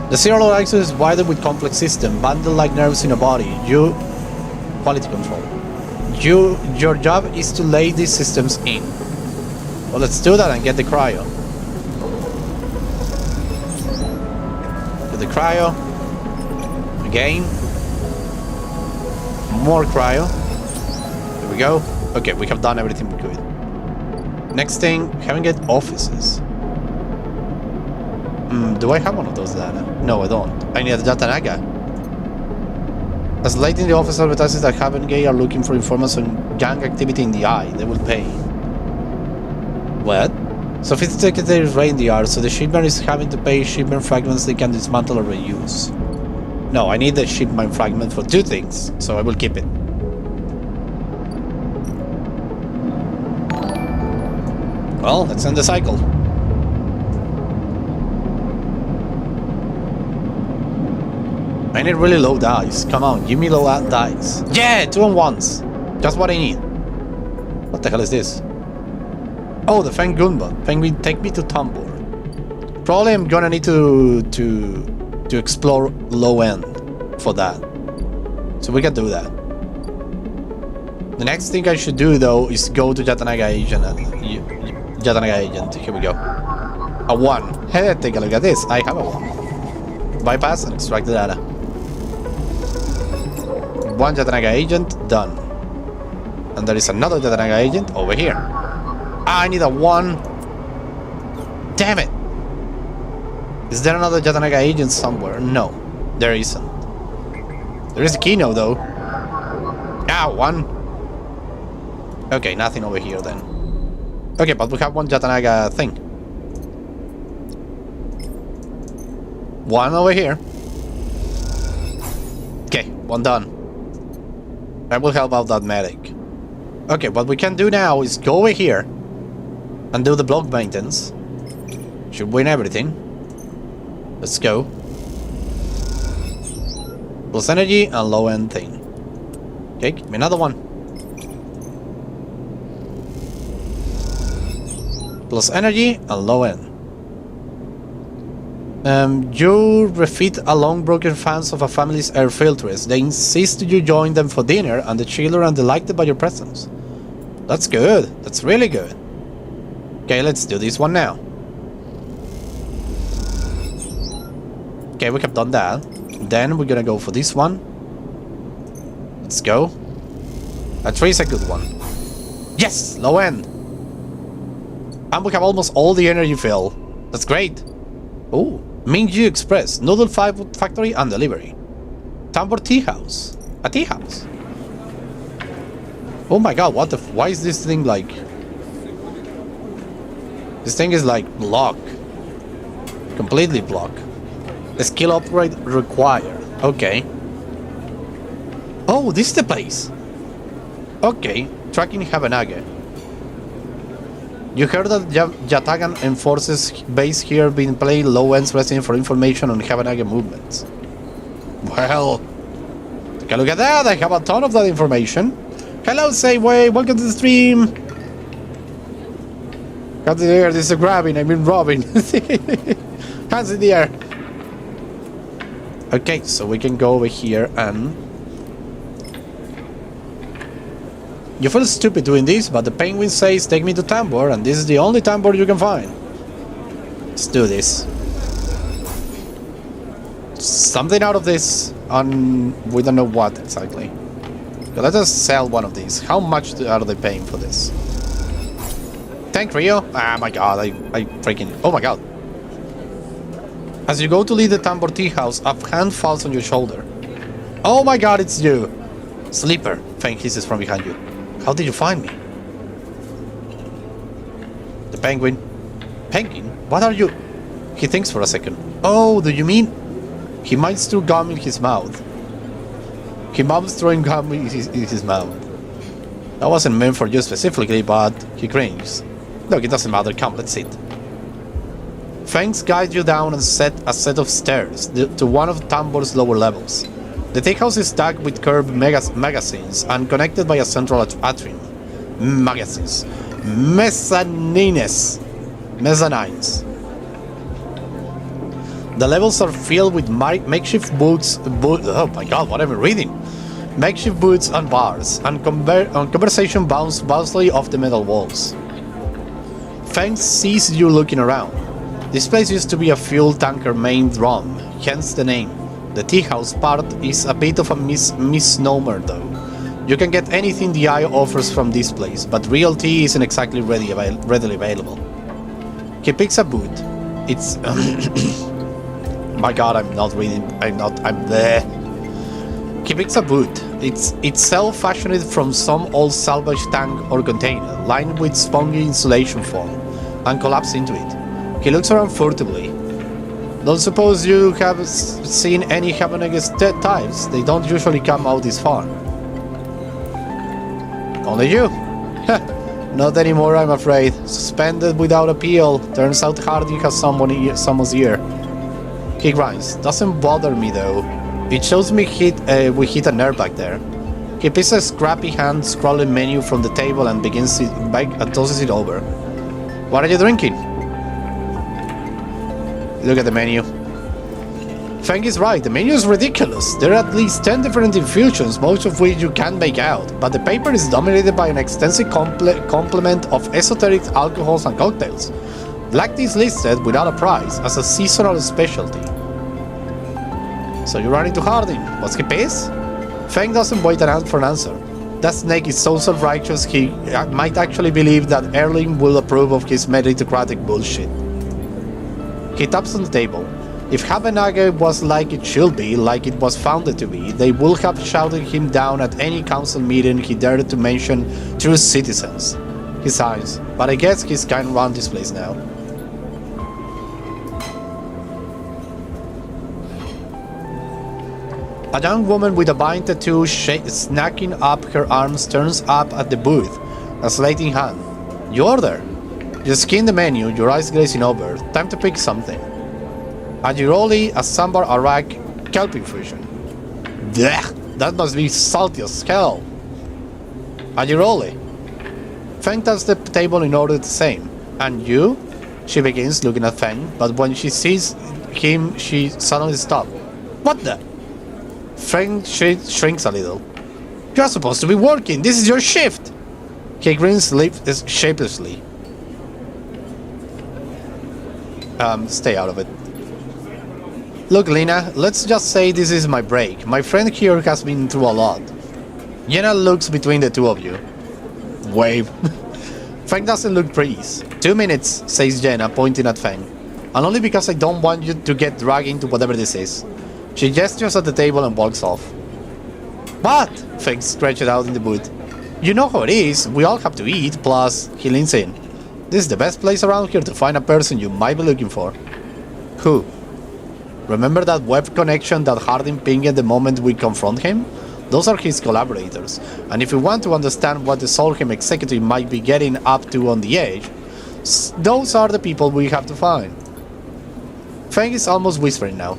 The serial axis is wider with complex system, bundled like nerves in a body. Quality control. Your job is to lay these systems in. Well, let's do that and get the cryo. Get the cryo. Again. More cryo. There we go. Okay, we have done everything we could. Next thing, haven't get offices. Do I have one of those data? No, I don't. I need a Yatanaga. As late in the office advertises that Haven Gay are looking for informants on gang activity in the eye. They will pay. What? Sophisticated reindeer, so the shipment is having to pay shipment fragments they can dismantle or reuse. No, I need the shipment fragment for 2 things, so I will keep it. Well, let's end the cycle. I need really low dice. Come on, give me low dice. Yeah, 2 and 1s. Just what I need. What the hell is this? Oh, the Penguin bot. Penguin, take me to Tambor. Probably I'm gonna need to explore low end for that. So we can do that. The next thing I should do though is go to Yatanaga agent. Yatanaga agent. Here we go. A 1. Hey, take a look at this. I have a 1. Bypass and extract the data. 1 Yatanaga agent, done. And there is another Yatanaga agent over here. I need a 1. Damn it! Is there another Yatanaga agent somewhere? No, there isn't. There is a Kino though. Ah, 1. Okay, nothing over here then. Okay, but we have 1 Yatanaga thing. 1 over here. Okay, 1 done. I will help out that medic. Okay, what we can do now is go over here and do the block maintenance. Should win everything. Let's go. Plus energy and low end thing. Okay, give me another 1. Plus energy and low end. You refit a long broken fans of a family's air filters. They insist you join them for dinner, and the children are delighted by your presence. That's good. That's really good. Okay, let's do this one now. Okay, we have done that. Then we're gonna go for this one. Let's go. A 3 is a good one. Yes! Low end! And we have almost all the energy fill. That's great. Oh, Mingju Express, Noodle Factory and Delivery. Tambor Tea House. A tea house. Oh my god, what the why is this thing like... This thing is like block. Completely block. A skill upgrade required. Okay. Oh, this is the place. Okay, tracking Habanage. You heard that Yatagan enforces base here been playing low ends resting for information on Habanage movements. Well, take a look at that. I have a ton of that information. Hello, Sayway. Welcome to the stream. Hands in the air. This is a grabbing. I mean robbing. Hands in the air. Okay, so we can go over here and... You feel stupid doing this, but the penguin says take me to Tambor, and this is the only Tambor you can find. Let's do this. something out of this, and we don't know what exactly. But let us sell one of these. How much are they paying for this? Tank Rio? Ah, my god, I freaking... Oh my god. As you go to leave the Tambor Tea House, a hand falls on your shoulder. Oh my god, it's you! Sleeper, Fang hisses from behind you. How did you find me? The penguin. Penguin? What are you... He thinks for a second. Oh, do you mean... He mites through gum in his mouth. He mumbles throwing gum in his mouth. That wasn't meant for you specifically, but he cringes. Look, it doesn't matter. Come, let's sit. Fangs guide you down a set of stairs to one of Tambor's lower levels. The tea house is stacked with curved magazines and connected by a central atrium. Magazines. Mezzanines. The levels are filled with makeshift booths. Oh my god, what am I reading? Makeshift booths and bars, and conversation bounces off the metal walls. Feng sees you looking around. This place used to be a fuel tanker main drum, hence the name. The tea house part is a bit of a misnomer though. You can get anything the eye offers from this place, but real tea isn't exactly readily available. He picks a boot. It's... My god, I'm there. He picks a boot. It's self-fashioned from some old salvage tank or container, lined with spongy insulation foam, and collapses into it. He looks around furtively. Don't suppose you have seen any Habanese types? They don't usually come out this far. Only you? Not anymore, I'm afraid. Suspended without appeal. Turns out Hardy has someone's ear. He grinds. Doesn't bother me though. It shows me we hit a nerve back there. He picks a scrappy hand scrolling menu from the table and tosses it over. What are you drinking? Look at the menu. Feng is right, the menu is ridiculous. There are at least 10 different infusions, most of which you can't make out, but the paper is dominated by an extensive complement of esoteric alcohols and cocktails. Black tea is listed without a price as a seasonal specialty. So you run into Harding. Was he pissed? Feng doesn't wait for an answer. That snake is so self-righteous he might actually believe that Erling will approve of his meritocratic bullshit. He taps on the table. If Habenage was like it should be, like it was founded to be, they would have shouted him down at any council meeting he dared to mention true citizens. He sighs, but I guess he's kind of run this place now. A young woman with a vine tattoo snacking up her arms turns up at the booth, a slate in hand. You order. You scan the menu, your eyes glazing over. Time to pick something. A giroli, a sambar arak, kelp infusion. Blech, that must be salty as hell. A giroli. Feng taps the table in order the same. And you? She begins looking at Feng, but when she sees him, she suddenly stops. What the? Feng shrinks a little. You're supposed to be working. This is your shift. He grins shapelessly. Stay out of it. Look, Lena, let's just say this is my break. My friend here has been through a lot. Jenna looks between the two of you. Wave. Feng doesn't look pleased. 2 minutes, says Jenna, pointing at Feng. And only because I don't want you to get dragged into whatever this is. She gestures at the table and walks off. But, Feng stretches out in the booth. You know how it is, we all have to eat, plus, he leans in. This is the best place around here to find a person you might be looking for. Who? Remember that web connection that Harding pinged the moment we confront him? Those are his collaborators, and if you want to understand what the Solheim executive might be getting up to on the edge, those are the people we have to find. Feng is almost whispering now.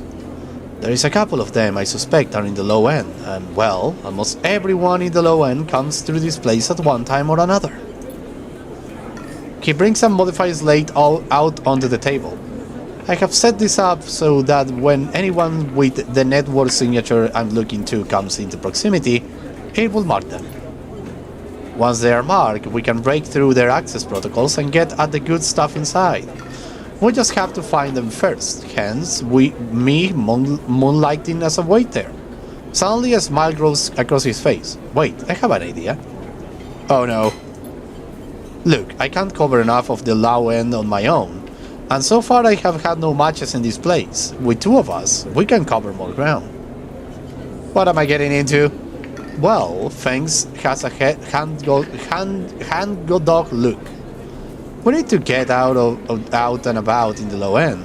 There is a couple of them I suspect are in the low end, and well, almost everyone in the low end comes through this place at one time or another. He brings a modified slate out onto the table. I have set this up so that when anyone with the network signature I'm looking to comes into proximity, it will mark them. Once they are marked, we can break through their access protocols and get at the good stuff inside. We just have to find them first, hence moonlighting as a waiter. Suddenly a smile grows across his face. Wait, I have an idea. Oh no. Look, I can't cover enough of the low end on my own, and so far I have had no matches in this place. With two of us, we can cover more ground. What am I getting into? Well, Fangs has a hand dog look. We need to get out and about in the low end,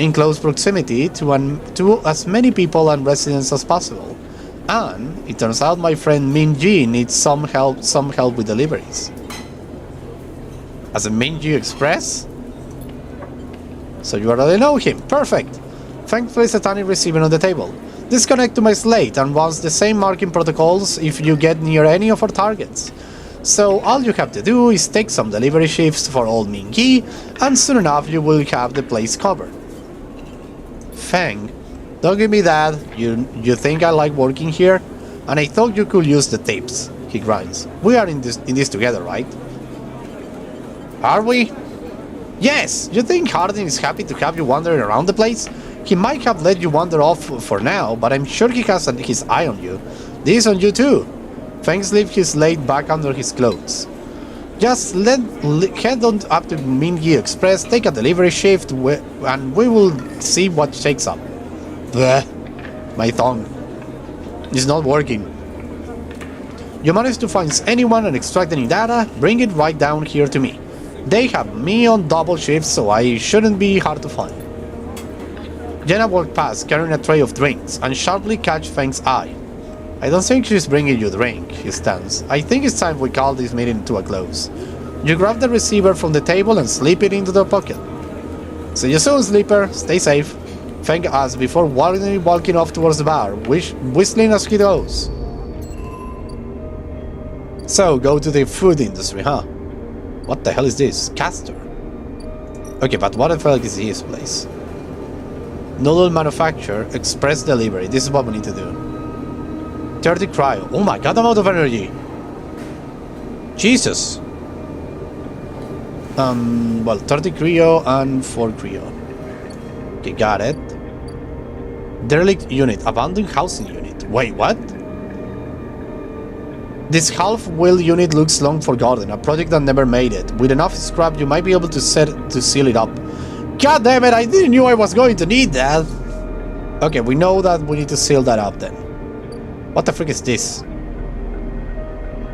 in close proximity to as many people and residents as possible. And it turns out my friend Min-Ji needs some help with deliveries. As a Min-Ji Express? So you already know him. Perfect! Fang places a tiny receiver on the table. Disconnect to my slate and runs the same marking protocols if you get near any of our targets. So all you have to do is take some delivery shifts for old Min-Ji, and soon enough you will have the place covered. Fang, don't give me that. You think I like working here? And I thought you could use the tips, he grinds. We are in this together, right? Are we? Yes! You think Hardin is happy to have you wandering around the place? He might have let you wander off for now, but I'm sure he has his eye on you. This is on you too. Fang slips his slate back under his clothes. Just head on up to Min-Ji Express, take a delivery shift, and we will see what shakes up. Bleh. My tongue. It's not working. You manage to find anyone and extract any data, bring it right down here to me. They have me on double shifts, so I shouldn't be hard to find. Jenna walked past, carrying a tray of drinks, and sharply catch Fang's eye. I don't think she's bringing you a drink, he stands. I think it's time we call this meeting to a close. You grab the receiver from the table and slip it into the pocket. See you soon, sleeper. Stay safe. Fang asks before walking off towards the bar, whistling as he goes. So, go to the food industry, huh? What the hell is this? Castor. Okay, but what the fuck is his place? Noodle manufacture, express delivery. This is what we need to do. 30 cryo. Oh my god, I'm out of energy. Jesus. Well, 30 cryo and 4 cryo. Okay, got it. Derelict unit, abandoned housing unit. Wait, what? This half-wheel unit looks long forgotten, a project that never made it. With enough scrap, you might be able to seal it up. God damn it, I didn't know I was going to need that! Okay, we know that we need to seal that up then. What the frick is this?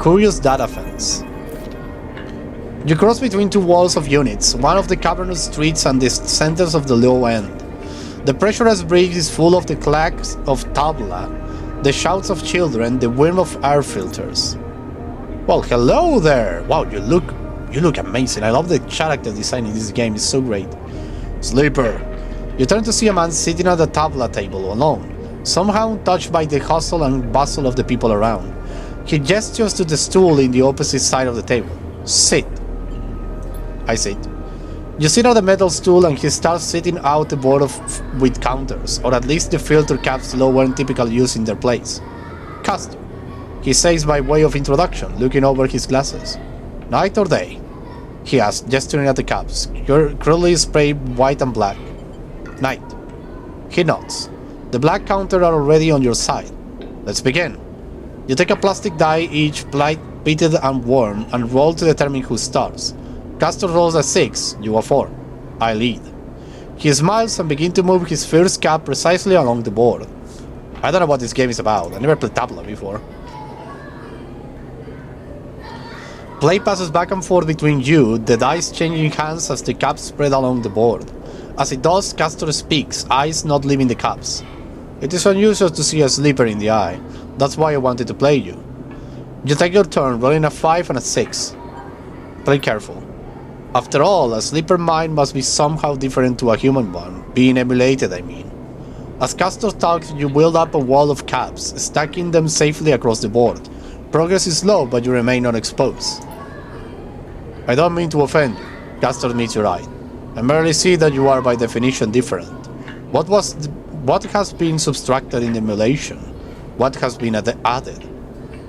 Curious data fence. You cross between two walls of units, one of the cavernous streets and the centers of the low end. The pressurized bridge is full of the clacks of tabla, the shouts of children, the whir of air filters. Well, hello there! Wow, you look amazing. I love the character design in this game, it's so great. Sleeper. You turn to see a man sitting at the tabla table alone, somehow touched by the hustle and bustle of the people around. He gestures to the stool in the opposite side of the table. Sit. I sit. You sit on the metal stool and he starts sitting out the board with counters, or at least the filter caps lower and typical use in their place. Castor, he says by way of introduction, looking over his glasses. Night or day? He asks, gesturing at the caps, curly sprayed white and black. Night. He nods. The black counter are already on your side. Let's begin. You take a plastic die, each pitted and warm, and roll to determine who starts. Castor rolls a 6, you a 4. I lead. He smiles and begins to move his first cap precisely along the board. I don't know what this game is about. I never played tabla before. Play passes back and forth between you, the dice changing hands as the caps spread along the board. As it does, Castor speaks, eyes not leaving the caps. It is unusual to see a sleeper in the eye. That's why I wanted to play you. You take your turn, rolling a 5 and a 6. Play careful. After all, a sleeper mind must be somehow different to a human one, being emulated, I mean. As Castor talks, you build up a wall of caps, stacking them safely across the board. Progress is slow, but you remain unexposed. I don't mean to offend you. Castor meets your eye. I merely see that you are by definition different. What has been subtracted in the emulation? What has been added?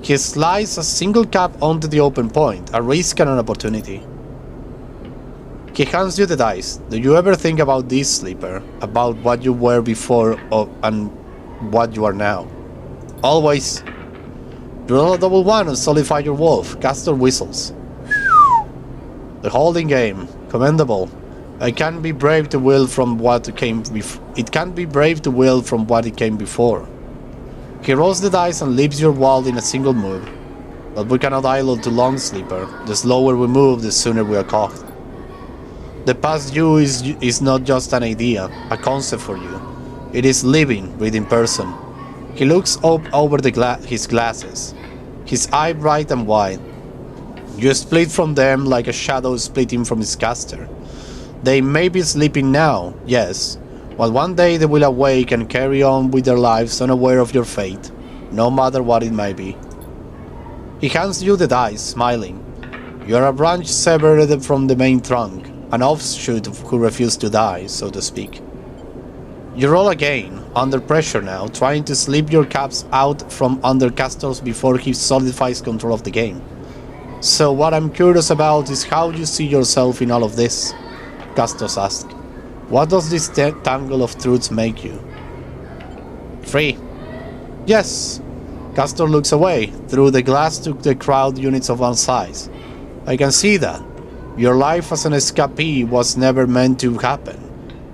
He slides a single cap onto the open point, a risk and an opportunity. He hands you the dice. Do you ever think about this, Sleeper? About what you were before and what you are now? Always. You roll a double one and solidify your wolf. Castor whistles. The holding game. Commendable. It can be brave to will from what came before. It can be brave to will from what it came before. He rolls the dice and leaves your wall in a single move. But we cannot idle too long, Sleeper. The slower we move, the sooner we are caught. The past you is not just an idea, a concept for you. It is living, breathing person. He looks up over his glasses, his eye bright and wide. You split from them like a shadow splitting from its caster. They may be sleeping now, yes, but one day they will awake and carry on with their lives unaware of your fate, no matter what it may be. He hands you the dice, smiling. You are a branch severed from the main trunk, an offshoot who refused to die, so to speak. You roll again, under pressure now, trying to slip your caps out from under Castor's before he solidifies control of the game. So what I'm curious about is how you see yourself in all of this, Castos asks. What does this tangle of truths make you? Free. Yes. Castor looks away, through the glass to the crowd units of one size. I can see that. Your life as an escapee was never meant to happen.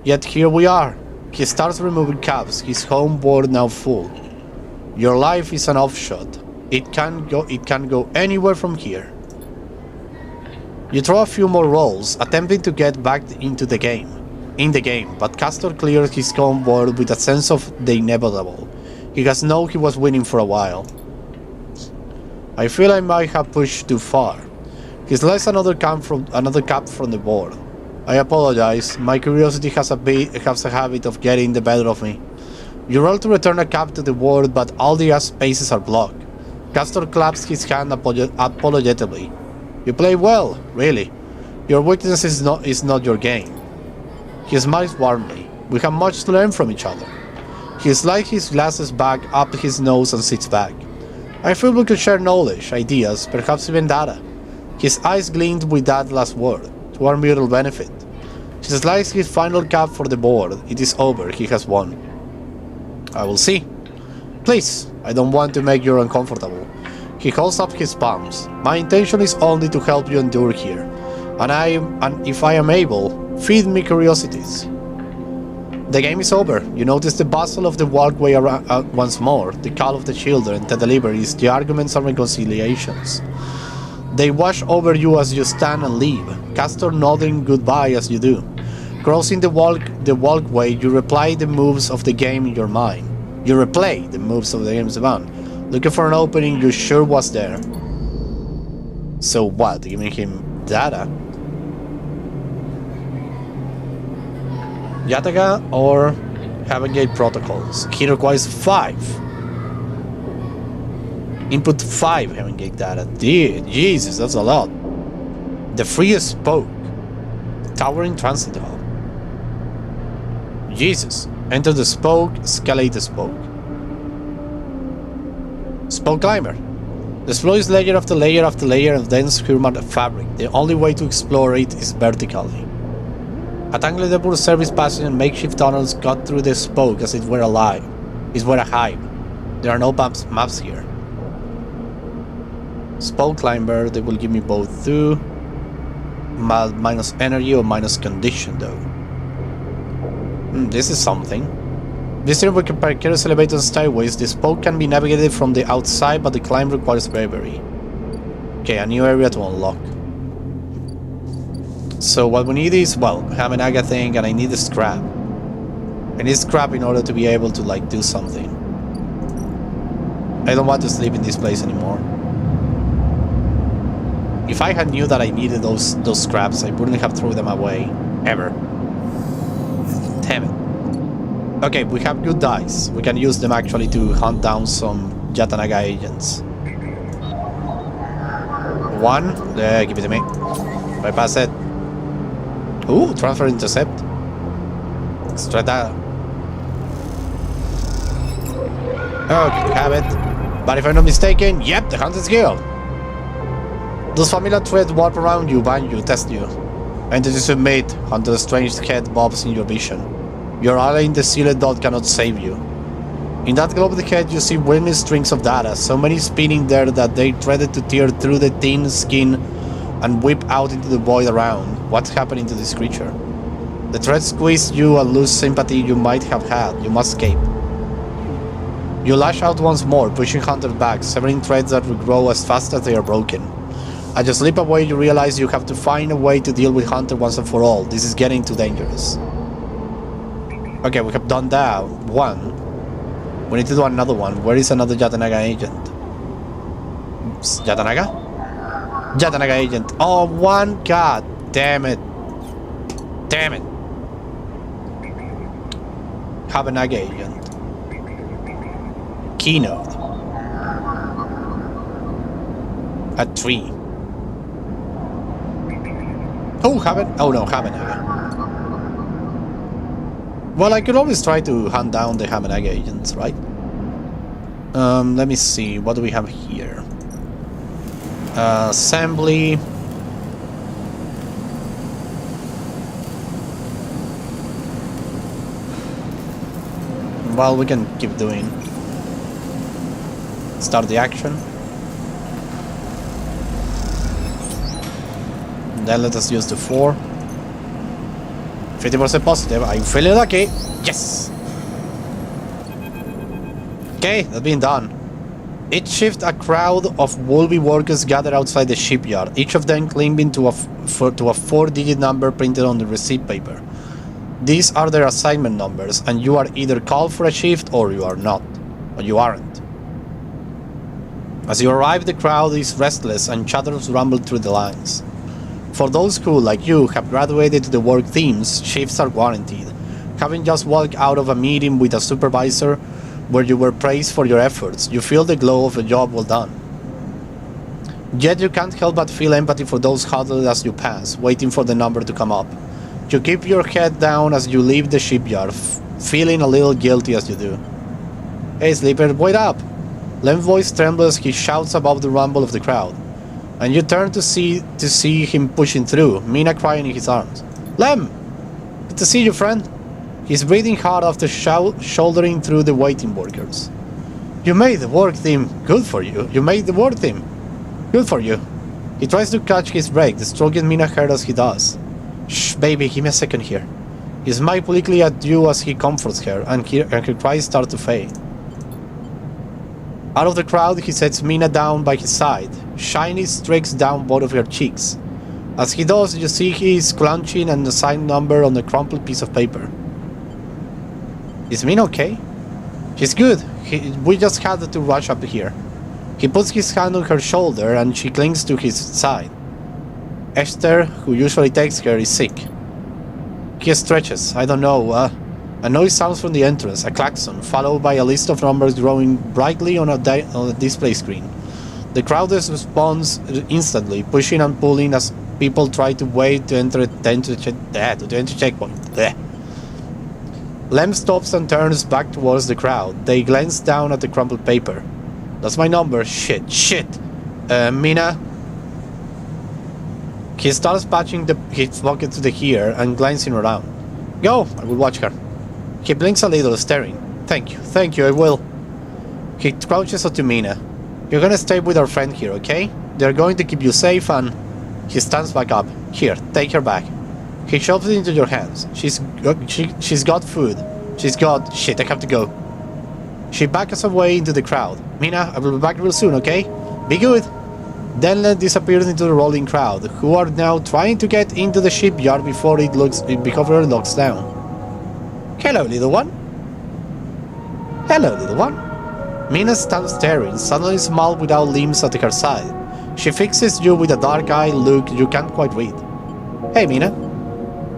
Yet here we are. He starts removing caps, his home board now full. Your life is an offshot. It can go anywhere from here. You throw a few more rolls, attempting to get back into the game. But Castor clears his home board with a sense of the inevitable. He has known he was winning for a while. I feel I might have pushed too far. He slides another cap from the board. I apologize, my curiosity has a habit of getting the better of me. You roll to return a cap to the board, but all the spaces are blocked. Castor claps his hand apologetically. You play well, really. Your weakness is not your game. He smiles warmly. We have much to learn from each other. He slides his glasses back up his nose and sits back. I feel we could share knowledge, ideas, perhaps even data. His eyes gleamed with that last word, to our mutual benefit. He slides his final cap for the board. It is over, he has won. I will see. Please, I don't want to make you uncomfortable. He holds up his palms. My intention is only to help you endure here. And if I am able, feed me curiosities. The game is over. You notice the bustle of the walkway once more, the call of the children, the deliveries, the arguments and reconciliations. They wash over you as you stand and leave, Castor nodding goodbye as you do. Crossing the walkway, you replay the moves of the game in your mind. Looking for an opening you sure was there. So what, giving him data? Yataka or Heaven Gate protocols. He requires 5. Input 5 Heaven Gate data. Jesus, that's a lot. The free spoke. Towering transit hall. Jesus. Enter the spoke, escalate the spoke. Spoke climber. The floor is layer after layer after layer of dense human fabric. The only way to explore it is vertically. A tangled depot service passage and makeshift tunnels cut through the spoke as it were a hive. There are no maps here. Spoke climber, they will give me both 2. Minus energy or minus condition though. This is something. Visiting with precarious elevators and stairways, the spoke can be navigated from the outside, but the climb requires bravery. Okay, a new area to unlock. So what we need is, well, have an Aga thing, and I need a scrap. I need scrap in order to be able to, like, do something. I don't want to sleep in this place anymore. If I had knew that I needed those scraps, I wouldn't have thrown them away. Ever. Damn it. Okay, we have good dice. We can use them actually to hunt down some Yatanaga agents. 1. Give it to me. Bypass it. Ooh, transfer intercept. Straight out. Okay, have it. But if I'm not mistaken, yep, the Hunter's Guild. Those familiar threads warp around you, bind you, test you. And to submit until the strange head bobs in your vision. Your ally in the sealed dot cannot save you. In that globe of the head you see winding strings of data, so many spinning there that they threaded to tear through the thin skin and whip out into the void around. What's happening to this creature? The thread squeeze you and lose sympathy you might have had. You must escape. You lash out once more, pushing Hunter back, severing threads that regrow as fast as they are broken. As you slip away, you realize you have to find a way to deal with Hunter once and for all. This is getting too dangerous. Okay, we have done that one. We need to do another one. Where is another Yatanaga agent? Yatanaga? Yatanaga agent. Oh, one. God damn it. Damn it. Habanaga agent. Keynote. A tree. Oh, no, Habanaga. Well, I could always try to hunt down the Habanaga agents, right? Let me see. What do we have here? Assembly. Well, we can keep doing. Start the action. Then let us use the 4. 50% positive. I'm feeling lucky. Yes! Okay, that's been done. Each shift, a crowd of woolly workers gather outside the shipyard, each of them clinging to a 4-digit number printed on the receipt paper. These are their assignment numbers, and you are either called for a shift or you are not. Or you aren't. As you arrive, the crowd is restless and chatters rumble through the lines. For those who, like you, have graduated to the work themes, shifts are guaranteed. Having just walked out of a meeting with a supervisor where you were praised for your efforts, you feel the glow of a job well done. Yet you can't help but feel empathy for those huddled as you pass, waiting for the number to come up. You keep your head down as you leave the shipyard, feeling a little guilty as you do. Hey sleeper, wait up! Lem's voice trembles, he shouts above the rumble of the crowd. And you turn to see him pushing through, Mina crying in his arms. Lem! Good to see you, friend. He's breathing hard after shouldering through the waiting workers. You made the work team. Good for you. You made the work team. Good for you. He tries to catch his breath, stroking Mina's hair as he does. Shh, baby, give me a second here. He smiles quickly at you as he comforts her, and her cries start to fade. Out of the crowd, he sets Mina down by his side. Shiny streaks down both of her cheeks. As he does, you see he is clenching an assigned number on a crumpled piece of paper. Is Mina okay? She's good. We just had to rush up here. He puts his hand on her shoulder and she clings to his side. Esther, who usually takes her, is sick. He stretches. I don't know. A noise sounds from the entrance, a klaxon, followed by a list of numbers growing brightly on a display screen. The crowd responds instantly, pushing and pulling as people try to wait to enter checkpoint. Blech. Lem stops and turns back towards the crowd. They glance down at the crumpled paper. That's my number. Shit. Mina. He starts patching his pocket to the ear and glancing around. Go, I will watch her. He blinks a little, staring. Thank you, I will. He crouches up to Mina. You're gonna stay with our friend here, okay? They're going to keep you safe and... He stands back up. Here, take her back. He shoves it into your hands. She's got food. She's got... Shit, I have to go. She backs away into the crowd. Mina, I will be back real soon, okay? Be good. Then Len disappears into the rolling crowd, who are now trying to get into the shipyard before it locks down. Hello, little one. Hello, little one. Mina stands staring, suddenly small without limbs at her side. She fixes you with a dark-eyed look you can't quite read. Hey, Mina.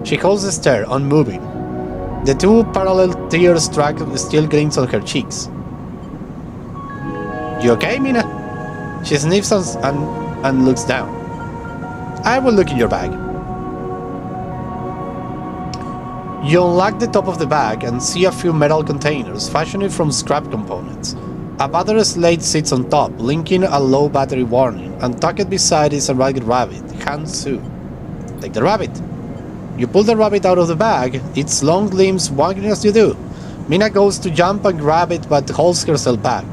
She holds the stare, unmoving. The two parallel tears track still gleams on her cheeks. You okay, Mina? She sniffs and looks down. I will look in your bag. You unlock the top of the bag and see a few metal containers fashioned from scrap components. A battery slate sits on top, blinking a low battery warning, and tucked beside is a ragged rabbit, Hansu. Take the rabbit. You pull the rabbit out of the bag, its long limbs wagging as you do. Mina goes to jump and grab it but holds herself back.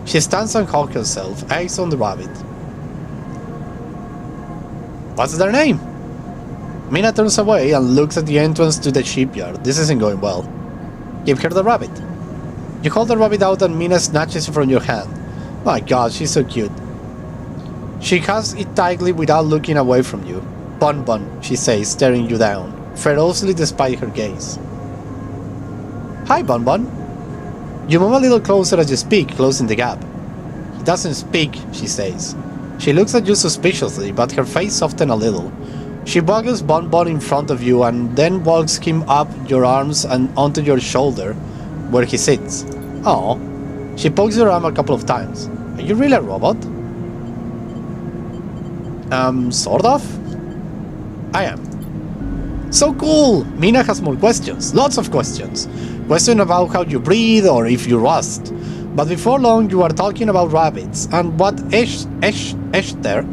She stands and hugs herself, eyes on the rabbit. What's their name? Mina turns away and looks at the entrance to the shipyard. This isn't going well. Give her the rabbit. You hold the rabbit out and Mina snatches it from your hand. My god, she's so cute. She has it tightly without looking away from you. Bon Bon, she says, staring you down, ferociously despite her gaze. Hi, Bon Bon. You move a little closer as you speak, closing the gap. He doesn't speak, she says. She looks at you suspiciously, but her face softens a little. She waggles Bon Bon in front of you and then walks him up your arms and onto your shoulder, where he sits. Oh. She pokes your arm a couple of times. Are you really a robot? Sort of? I am. So cool! Mina has more questions. Lots of questions. Questions about how you breathe or if you rust. But before long you are talking about rabbits and what Esther,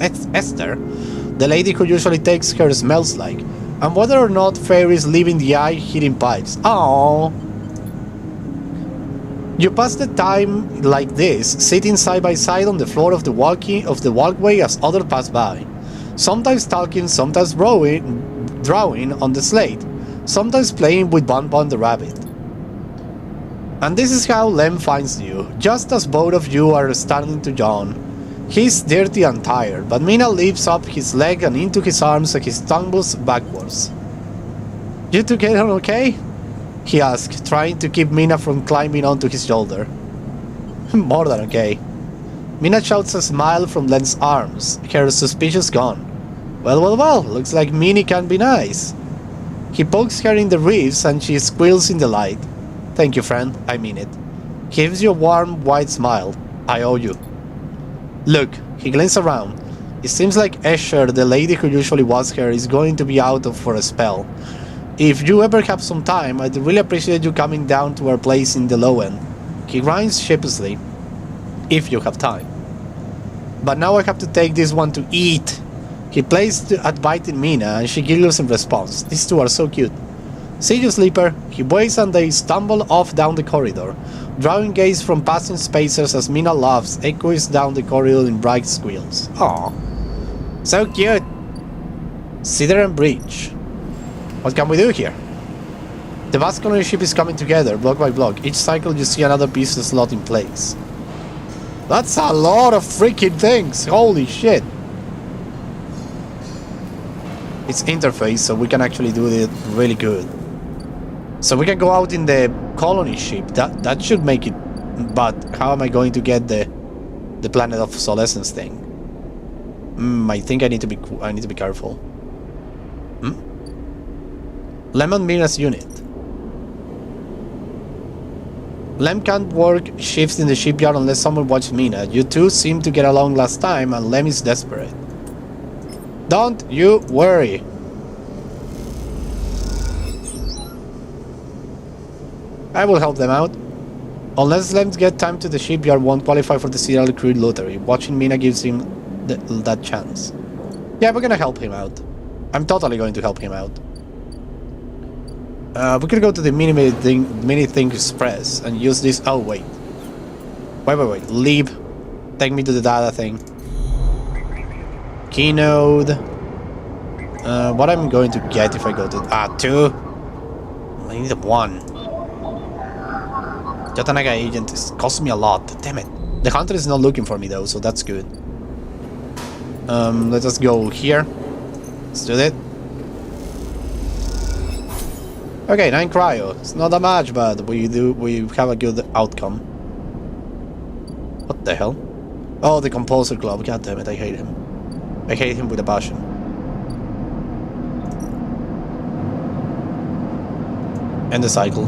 the lady who usually takes her, smells like, and whether or not fairies live in the eye-hitting pipes. Aww. You pass the time like this, sitting side by side on the floor of the walkway as others pass by. Sometimes talking, sometimes drawing on the slate, sometimes playing with Bon Bon the rabbit. And this is how Lem finds you, just as both of you are starting to yawn. He's dirty and tired, but Mina lifts up his leg and into his arms and he stumbles backwards. You two get on okay? He asks, trying to keep Mina from climbing onto his shoulder. More than okay. Mina shouts a smile from Len's arms, her suspicious gone. Well, looks like Minnie can be nice. He pokes her in the ribs and she squeals in delight. Thank you, friend, I mean it. He gives you a warm, wide smile. I owe you. Look, he glances around. It seems like Escher, the lady who usually was here, is going to be out for a spell. If you ever have some time, I'd really appreciate you coming down to our place in the low end. He grinds sheepishly. If you have time. But now I have to take this one to eat. He plays at biting Mina and she giggles in response. These two are so cute. See you, sleeper. He waits and they stumble off down the corridor, drawing gaze from passing spacers as Mina laughs, echoes down the corridor in bright squeals. Aww. So cute. Cedar and Bridge. What can we do here? The vast colony ship is coming together, block by block. Each cycle you see another piece slot in place. That's a lot of freaking things! Holy shit! It's interface, so we can actually do it really good. So we can go out in the colony ship. That should make it. But how am I going to get the planet of Solescence thing? I think I need to be careful. Lemon Mina's unit. Lem can't work shifts in the shipyard unless someone watches Mina. You two seem to get along last time and Lem is desperate. Don't you worry. I will help them out. Unless Lem gets time to the shipyard won't qualify for the serial crew lottery. Watching Mina gives him that chance. Yeah, we're gonna help him out. I'm totally going to help him out. We could go to the mini thing express and use this. Oh wait. Wait. Leave. Take me to the data thing. Keynode. What I'm going to get if I go to 2. I need 1. Yatanaga agent is costing me a lot. Damn it. The hunter is not looking for me though, so that's good. Let us go here. Let's do that. Okay, 9 cryo. It's not that much, but we have a good outcome. What the hell? Oh, the Composer Club. God damn it, I hate him. I hate him with a passion. End the cycle.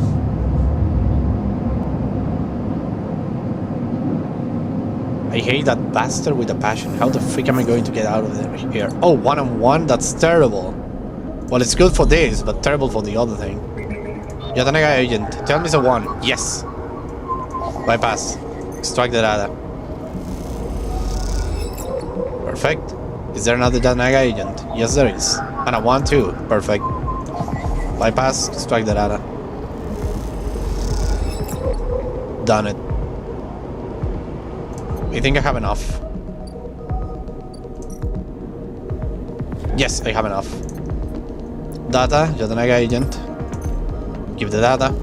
I hate that bastard with a passion. How the frick am I going to get out of there here? Oh, 1-on-1? That's terrible. Well, it's good for this, but terrible for the other thing. Yatanaga agent, tell me the 1. Yes. Bypass. Extract the data. Perfect. Is there another Yatanaga agent? Yes, there is. And a 1 too. Perfect. Bypass, extract the data. Done it. I think I have enough. Yes, I have enough. Data, Yatanaga agent. Give the data.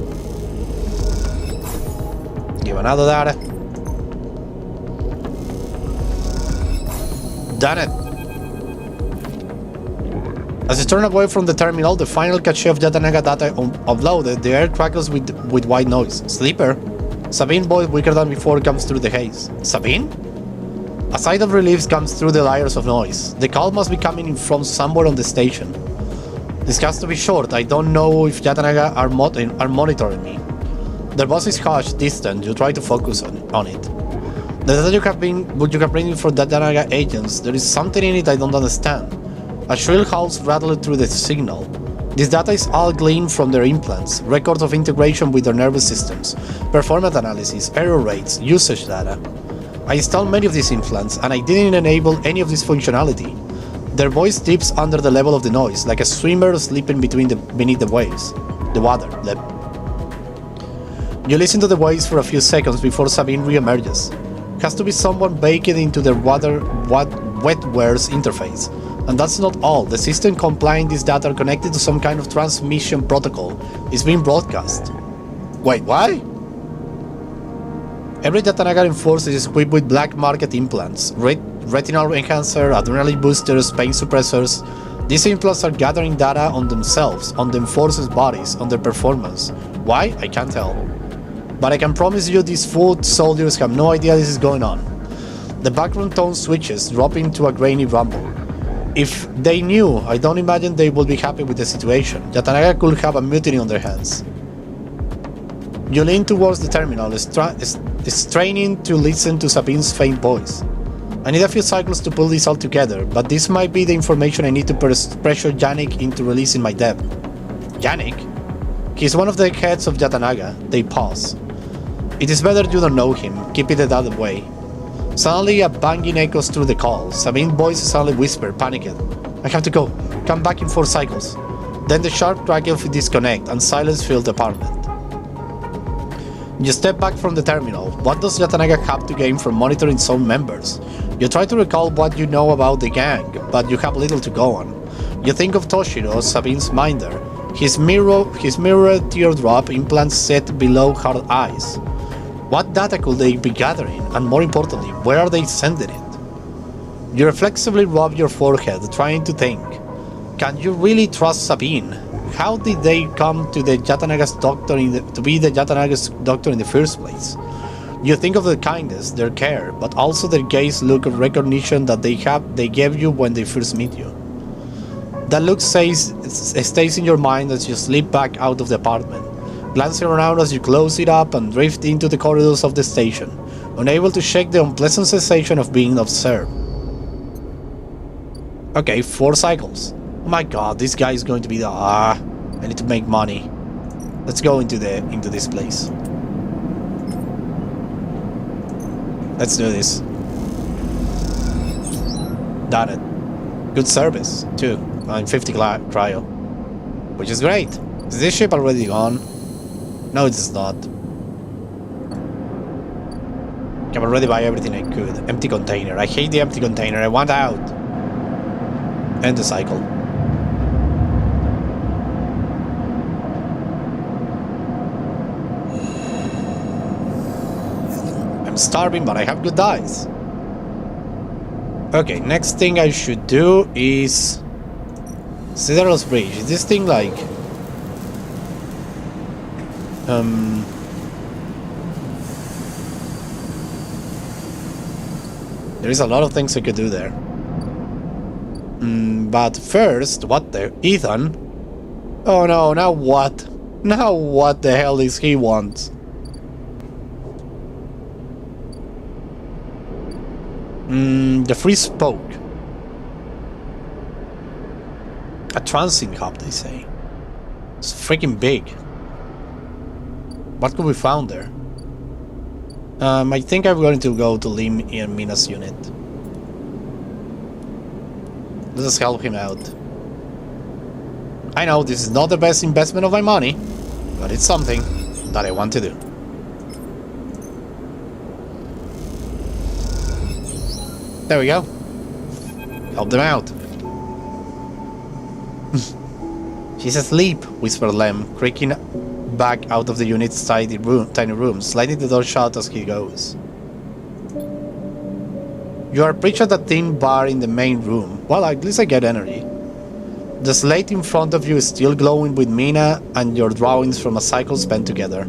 Give another data. Done it. As you turn away from the terminal, the final cache of Yatanaga data uploaded, the air crackles with white noise. Sleeper? Sabine's voice, weaker than before, comes through the haze. Sabine? A sigh of relief comes through the layers of noise. The call must be coming from somewhere on the station. This has to be short. I don't know if Yatanaga are monitoring me. Their voice is hushed, distant. You try to focus on it. The data you have been from Yatanaga agents, there is something in it I don't understand. A shrill howl rattled through the signal. This data is all gleaned from their implants, records of integration with their nervous systems, performance analysis, error rates, usage data. I installed many of these implants, and I didn't enable any of this functionality. Their voice dips under the level of the noise, like a swimmer sleeping beneath the waves. The water. You listen to the waves for a few seconds before Sabine re-emerges. Has to be someone baked into their wetwares interface. And that's not all. The system complying this data connected to some kind of transmission protocol is being broadcast. Wait, why? Every Yatanaga enforcer is equipped with black market implants, retinal enhancer, adrenaline boosters, pain suppressors. These implants are gathering data on themselves, on the enforcers' bodies, on their performance. Why? I can't tell. But I can promise you these foot soldiers have no idea this is going on. The background tone switches, dropping to a grainy rumble. If they knew, I don't imagine they would be happy with the situation. Yatanaga could have a mutiny on their hands. You lean towards the terminal, straining to listen to Sabine's faint voice. I need a few cycles to pull this all together, but this might be the information I need to pressure Yannick into releasing my debt. Yannick? He's one of the heads of Yatanaga. They pause. It is better you don't know him. Keep it that way. Suddenly a banging echoes through the call. Sabine's voice suddenly whispered, panicked. I have to go. Come back in 4 cycles. Then the sharp crackle of disconnect and silence filled the apartment. You step back from the terminal. What does Yatanaga have to gain from monitoring its own members? You try to recall what you know about the gang, but you have little to go on. You think of Toshiro, Sabine's minder, his mirror teardrop implants set below her eyes. What data could they be gathering, and more importantly, where are they sending it? You reflexively rub your forehead, trying to think. Can you really trust Sabine? How did they come to the Yatanaga's doctor to be the Yatanaga's doctor in the first place? You think of their kindness, their care, but also their gaze look of recognition that they gave you when they first meet you. That look stays in your mind as you slip back out of the apartment, glancing around as you close it up and drift into the corridors of the station, unable to shake the unpleasant sensation of being observed. Okay, 4 cycles. Oh my god, this guy is going to be the... I need to make money. Let's go into this place. Let's do this. Done it. Good service, too. I'm 50 cryo. Which is great. Is this ship already gone? No, it is not. I've already buy everything I could. Empty container. I hate the empty container. I want out. End the cycle. I'm starving, but I have good dice. Okay, next thing I should do is... Citadel's Bridge. Is this thing like... There is a lot of things I could do there. But first, what the... Ethan? Oh no, now what? Now what the hell does he want? The free spoke. A transit hub, they say. It's freaking big. What could we found there? I think I'm going to go to Lim in Mina's unit. Let us help him out. I know this is not the best investment of my money, but it's something that I want to do. There we go. Help them out. She's asleep, whispered Lem, creaking back out of the unit's tiny room, sliding the door shut as he goes. You are perched at a thin bar in the main room. Well, at least I get energy. The slate in front of you is still glowing with Mina and your drawings from a cycle spent together.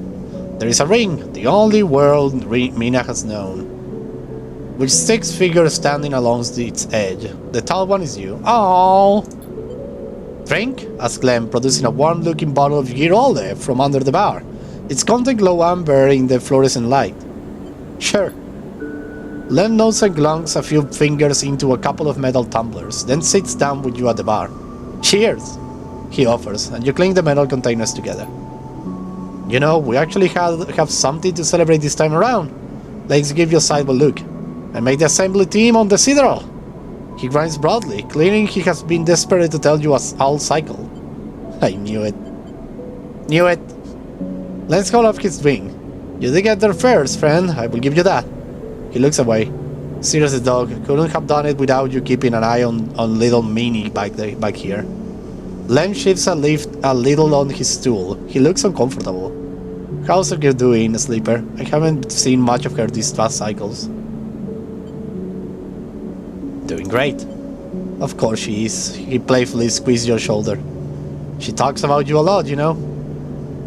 There is a ring, the only world Mina has known, with 6 figures standing along its edge. The tall one is you. Oh. Drink? Asked Clem, producing a warm-looking bottle of Girolde from under the bar. Its content glow amber in the fluorescent light. Sure. Lem nods and glunks a few fingers into a couple of metal tumblers, then sits down with you at the bar. Cheers! He offers, and you clink the metal containers together. You know, we actually have something to celebrate this time around. Let's give you a sideward look, and make the assembly team on the Citadel. He grins broadly, clearing he has been desperate to tell you all cycle. I knew it. Knew it. Let's call off his drink. You did get there first, friend, I will give you that. He looks away. Seriously, dog, couldn't have done it without you keeping an eye on little Minnie back here. Lem shifts a little on his stool. He looks uncomfortable. How's her doing, Sleeper? I haven't seen much of her these past cycles. Doing great. Of course she is. He playfully squeezed your shoulder. She talks about you a lot, you know.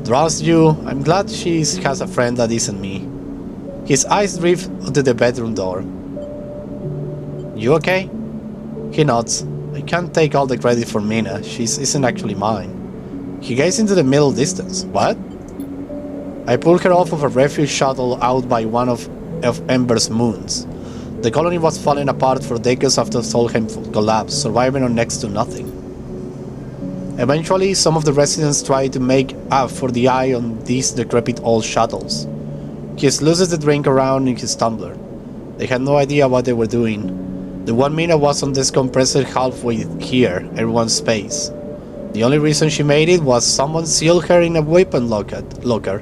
Draws you. I'm glad she has a friend that isn't me. His eyes drift to the bedroom door. You okay? He nods. I can't take all the credit for Mina. She isn't actually mine. He gazes into the middle distance. What? I pulled her off of a refuge shuttle out by one of Ember's moons. The colony was falling apart for decades after Solheim collapsed, surviving on next to nothing. Eventually, some of the residents tried to make up for the eye on these decrepit old shuttles. He sluices the drink around in his tumbler. They had no idea what they were doing. The one Mina was on this compressor halfway here, everyone's space. The only reason she made it was someone sealed her in a weapon locker.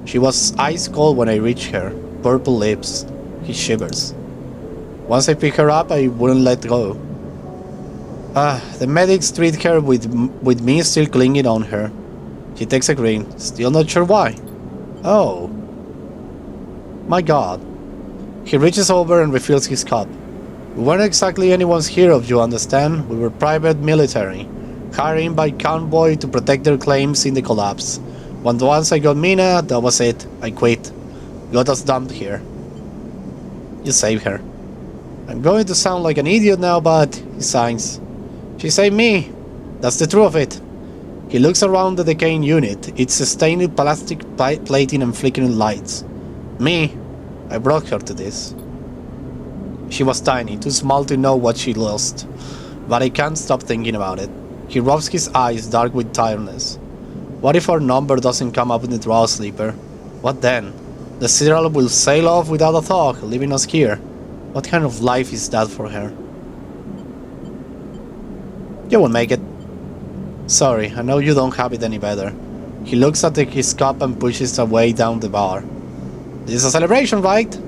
She was ice cold when I reached her, purple lips. He shivers. Once I pick her up, I wouldn't let go. The medics treat her with me still clinging on her. She takes a grin, still not sure why. Oh. My God. He reaches over and refills his cup. We weren't exactly anyone's hero, you understand? We were private military, hired in by convoy to protect their claims in the collapse. Once I got Mina, that was it. I quit. Got us dumped here. You saved her. I'm going to sound like an idiot now, but he sighs. She saved me. That's the truth of it. He looks around the decaying unit. It's stained with plastic plating and flickering lights. Me, I brought her to this. She was tiny, too small to know what she lost, but I can't stop thinking about it. He rubs his eyes, dark with tiredness. What if our number doesn't come up in the draw, Sleeper? What then? The Citadel will sail off without a thought, leaving us here. What kind of life is that for her? You won't make it. Sorry, I know you don't have it any better. He looks at his cup and pushes away down the bar. This is a celebration, right?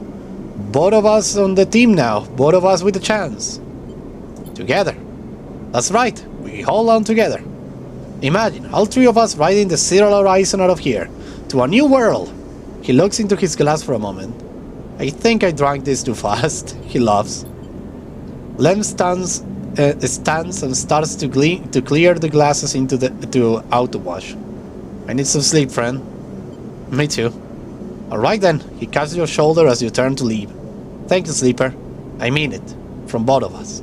Both of us on the team now, both of us with a chance. Together. That's right, we hold on together. Imagine, all 3 of us riding the Citadel horizon out of here, to a new world. He looks into his glass for a moment. I think I drank this too fast. He laughs. Lem stands and starts to clear the glasses to auto-wash. I need some sleep, friend. Me too. Alright then, he catches your shoulder as you turn to leave. Thank you, Sleeper. I mean it. From both of us.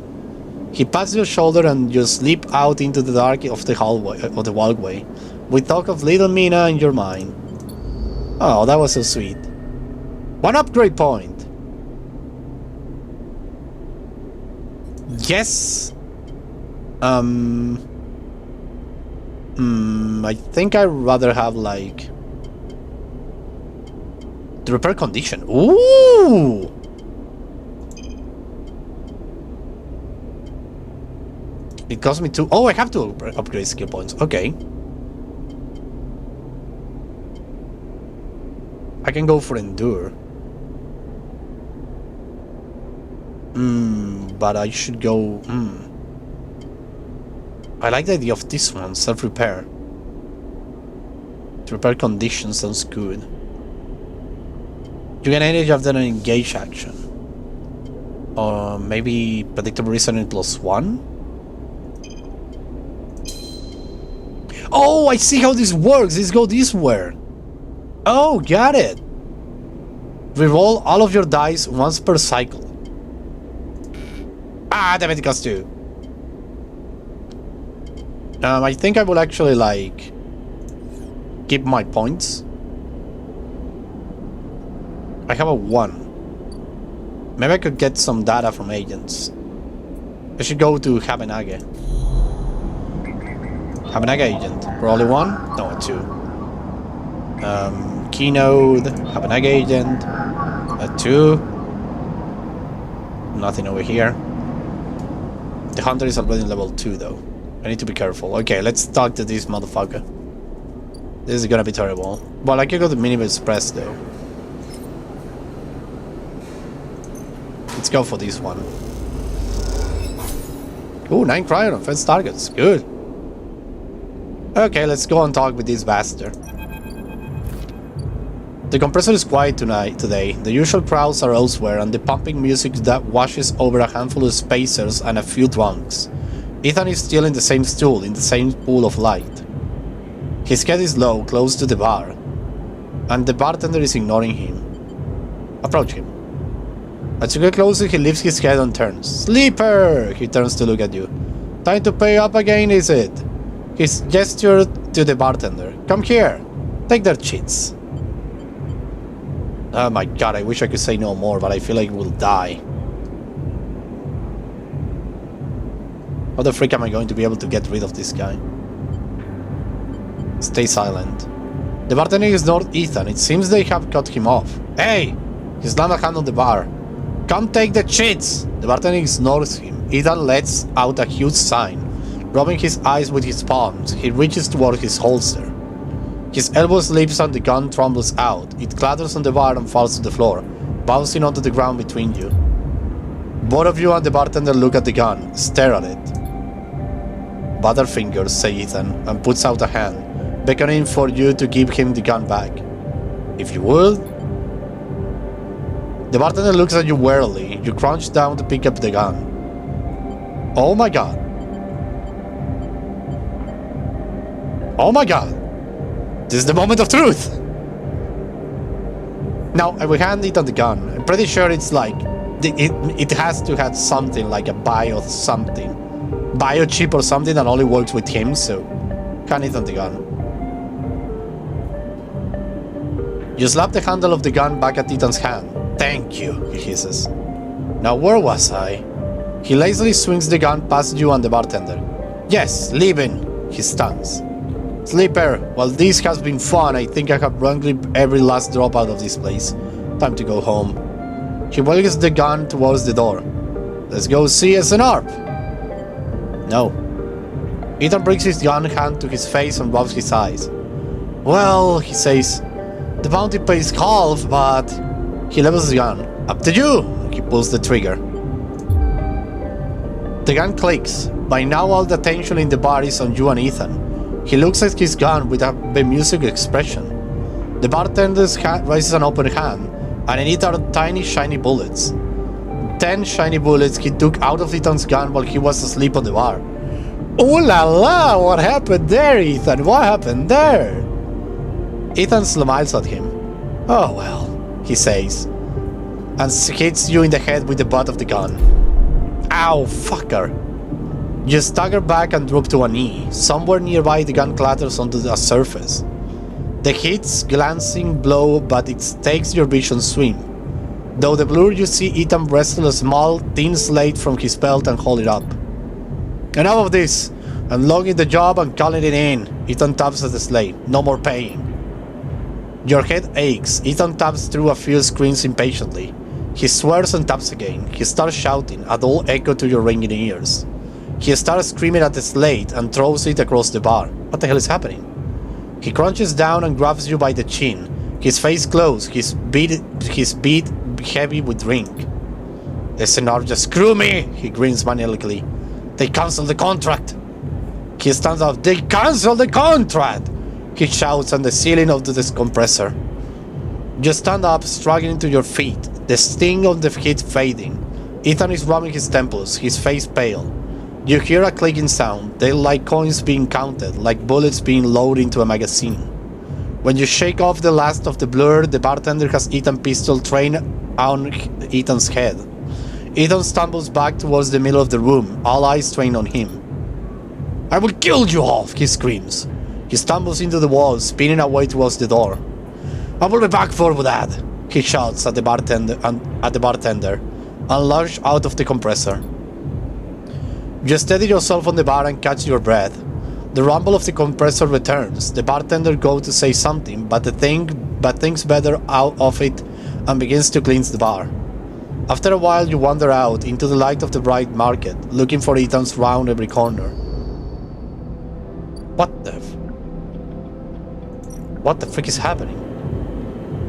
He pats your shoulder and you slip out into the dark of the hallway, or the walkway, with talk of little Mina in your mind. Oh, that was so sweet. 1 upgrade point! Yes! I think I'd rather have, like... the repair condition. Ooh! It cost me 2. Oh, I have to upgrade skill points. Okay. I can go for Endure. But I should go... I like the idea of this one, self-repair. To repair conditions sounds good. You get energy after an engage action. Or maybe predictable reasoning +1? Oh, I see how this works! Let's go this way! Oh, got it! Reroll all of your dice once per cycle. Ah, damn it, it costs 2. I think I will actually, like... keep my points. I have a 1. Maybe I could get some data from agents. I should go to Habenage. Habenage agent. Probably 1? No, a 2. Keynote. Habenage agent. A 2. Nothing over here. The hunter is already level 2 though. I need to be careful. Okay, let's talk to this motherfucker. This is gonna be terrible. Well, I can go to Minimal Express though. Let's go for this one. Ooh, 9 cryo on first targets. Good. Okay, let's go and talk with this bastard. The compressor is quiet today. The usual crowds are elsewhere, and the pumping music that washes over a handful of spacers and a few drunks. Ethan is still in the same stool, in the same pool of light. His head is low, close to the bar, and the bartender is ignoring him. Approach him. As you get closer, he lifts his head and turns. Sleeper! He turns to look at you. Time to pay up again, is it? He gestured to the bartender. Come here. Take their cheats. Oh my god, I wish I could say no more, but I feel like we'll die. How the frick am I going to be able to get rid of this guy? Stay silent. The bartender ignored Ethan. It seems they have cut him off. Hey! He slammed a hand on the bar. Come take the cheats! The bartender ignores him. Ethan lets out a huge sign. Rubbing his eyes with his palms, he reaches toward his holster. His elbow slips and the gun trembles out. It clatters on the bar and falls to the floor, bouncing onto the ground between you. Both of you and the bartender look at the gun, stare at it. Butterfingers, say Ethan, and puts out a hand, beckoning for you to give him the gun back. If you would. The bartender looks at you warily. You crouch down to pick up the gun. Oh my god. Oh my god. This is the moment of truth! Now, I will hand it on the gun. I'm pretty sure it's like... It has to have something like a biochip or something that only works with him, so... hand it on the gun. You slap the handle of the gun back at Ethan's hand. Thank you, he hisses. Now where was I? He lazily swings the gun past you and the bartender. Yes, leaving, he stands. Sleeper, while this has been fun, I think I have drunk every last drop out of this place. Time to go home. He wags the gun towards the door. Let's go see SNARP. No. Ethan brings his gun hand to his face and rubs his eyes. Well, he says, the bounty pays half, but... He levels his gun. Up to you! He pulls the trigger. The gun clicks. By now all the attention in the bar is on you and Ethan. He looks at his gun with a bemused expression. The bartender raises an open hand, and in it are tiny shiny bullets. 10 shiny bullets he took out of Ethan's gun while he was asleep on the bar. Ooh la la! What happened there, Ethan? What happened there? Ethan smiles at him. Oh well, he says, and hits you in the head with the butt of the gun. Ow, fucker! You stagger back and drop to a knee. Somewhere nearby the gun clatters onto the surface. The hit's glancing blow, but it takes your vision swim. Though the blur you see Ethan wrestle a small, thin slate from his belt and hold it up. Enough of this! I'm logging the job and calling it in. Ethan taps at the slate. No more paying. Your head aches. Ethan taps through a few screens impatiently. He swears and taps again. He starts shouting, a dull echo to your ringing ears. He starts screaming at the slate and throws it across the bar. What the hell is happening? He crunches down and grabs you by the chin. His face closed, his beat heavy with drink. The Senar just screw me! He grins maniacally. They cancelled the contract! He stands up. They cancelled the contract! He shouts on the ceiling of the compressor. You stand up, struggling to your feet, the sting of the heat fading. Ethan is rubbing his temples, his face pale. You hear a clicking sound. They're like coins being counted, like bullets being loaded into a magazine. When you shake off the last of the blur, the bartender has Ethan's pistol trained on Ethan's head. Ethan stumbles back towards the middle of the room, all eyes trained on him. I will kill you off, he screams. He stumbles into the wall, spinning away towards the door. I will be back for that, he shouts at the bartender and lunges out of the compressor. You steady yourself on the bar and catch your breath. The rumble of the compressor returns. The bartender goes to say something, but thinks better out of it and begins to cleanse the bar. After a while, you wander out into the light of the bright market, looking for Ethan's round every corner. What the frick is happening?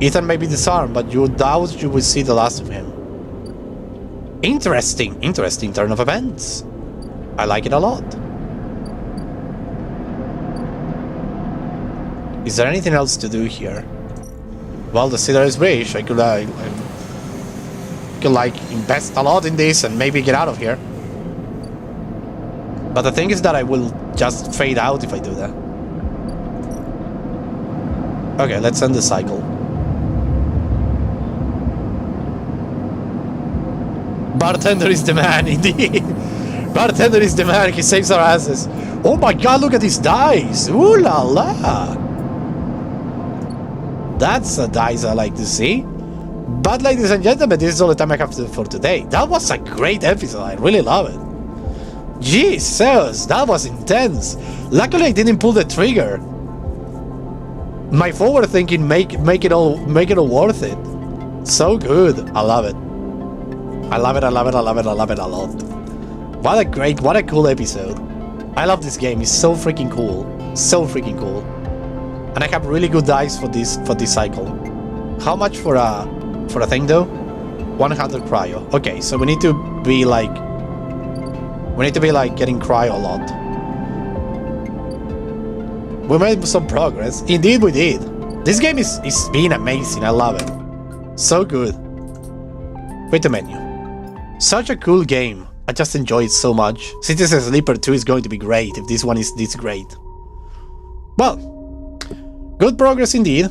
Ethan may be disarmed, but you doubt you will see the last of him. Interesting turn of events. I like it a lot. Is there anything else to do here? Well, the cedar is rich. I could invest a lot in this and maybe get out of here. But the thing is that I will just fade out if I do that. Okay, let's end the cycle. Bartender is the man, indeed. Bartender is the man, he saves our asses. Oh my god, look at these dice. Ooh la la. That's a dice I like to see. But ladies and gentlemen, this is all the time I have for today. That was a great episode, I really love it. Jesus, that was intense. Luckily I didn't pull the trigger. My forward thinking make it all worth it. So good. I love it. I love it a lot. What a cool episode. I love this game. It's so freaking cool. And I have really good dice for this cycle. How much for a thing though? 100 cryo. Okay, so we need to be like getting cryo a lot. We made some progress. Indeed we did. This game is being amazing. I love it. So good. Wait a menu. Such a cool game. I just enjoy it so much. Citizen Sleeper 2 is going to be great if this one is this great. Well, good progress indeed.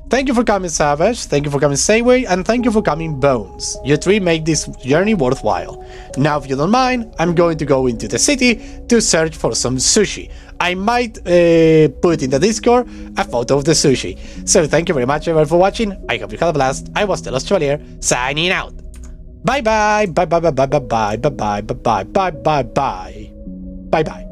Thank you for coming, Savage. Thank you for coming, Sayway. And thank you for coming, Bones. You three make this journey worthwhile. Now, if you don't mind, I'm going to go into the city to search for some sushi. I might put in the Discord a photo of the sushi. So thank you very much everyone for watching. I hope you had a blast. I was the Lost Chevalier, signing out. Bye bye. Bye bye bye bye bye bye bye bye bye bye bye bye bye bye bye.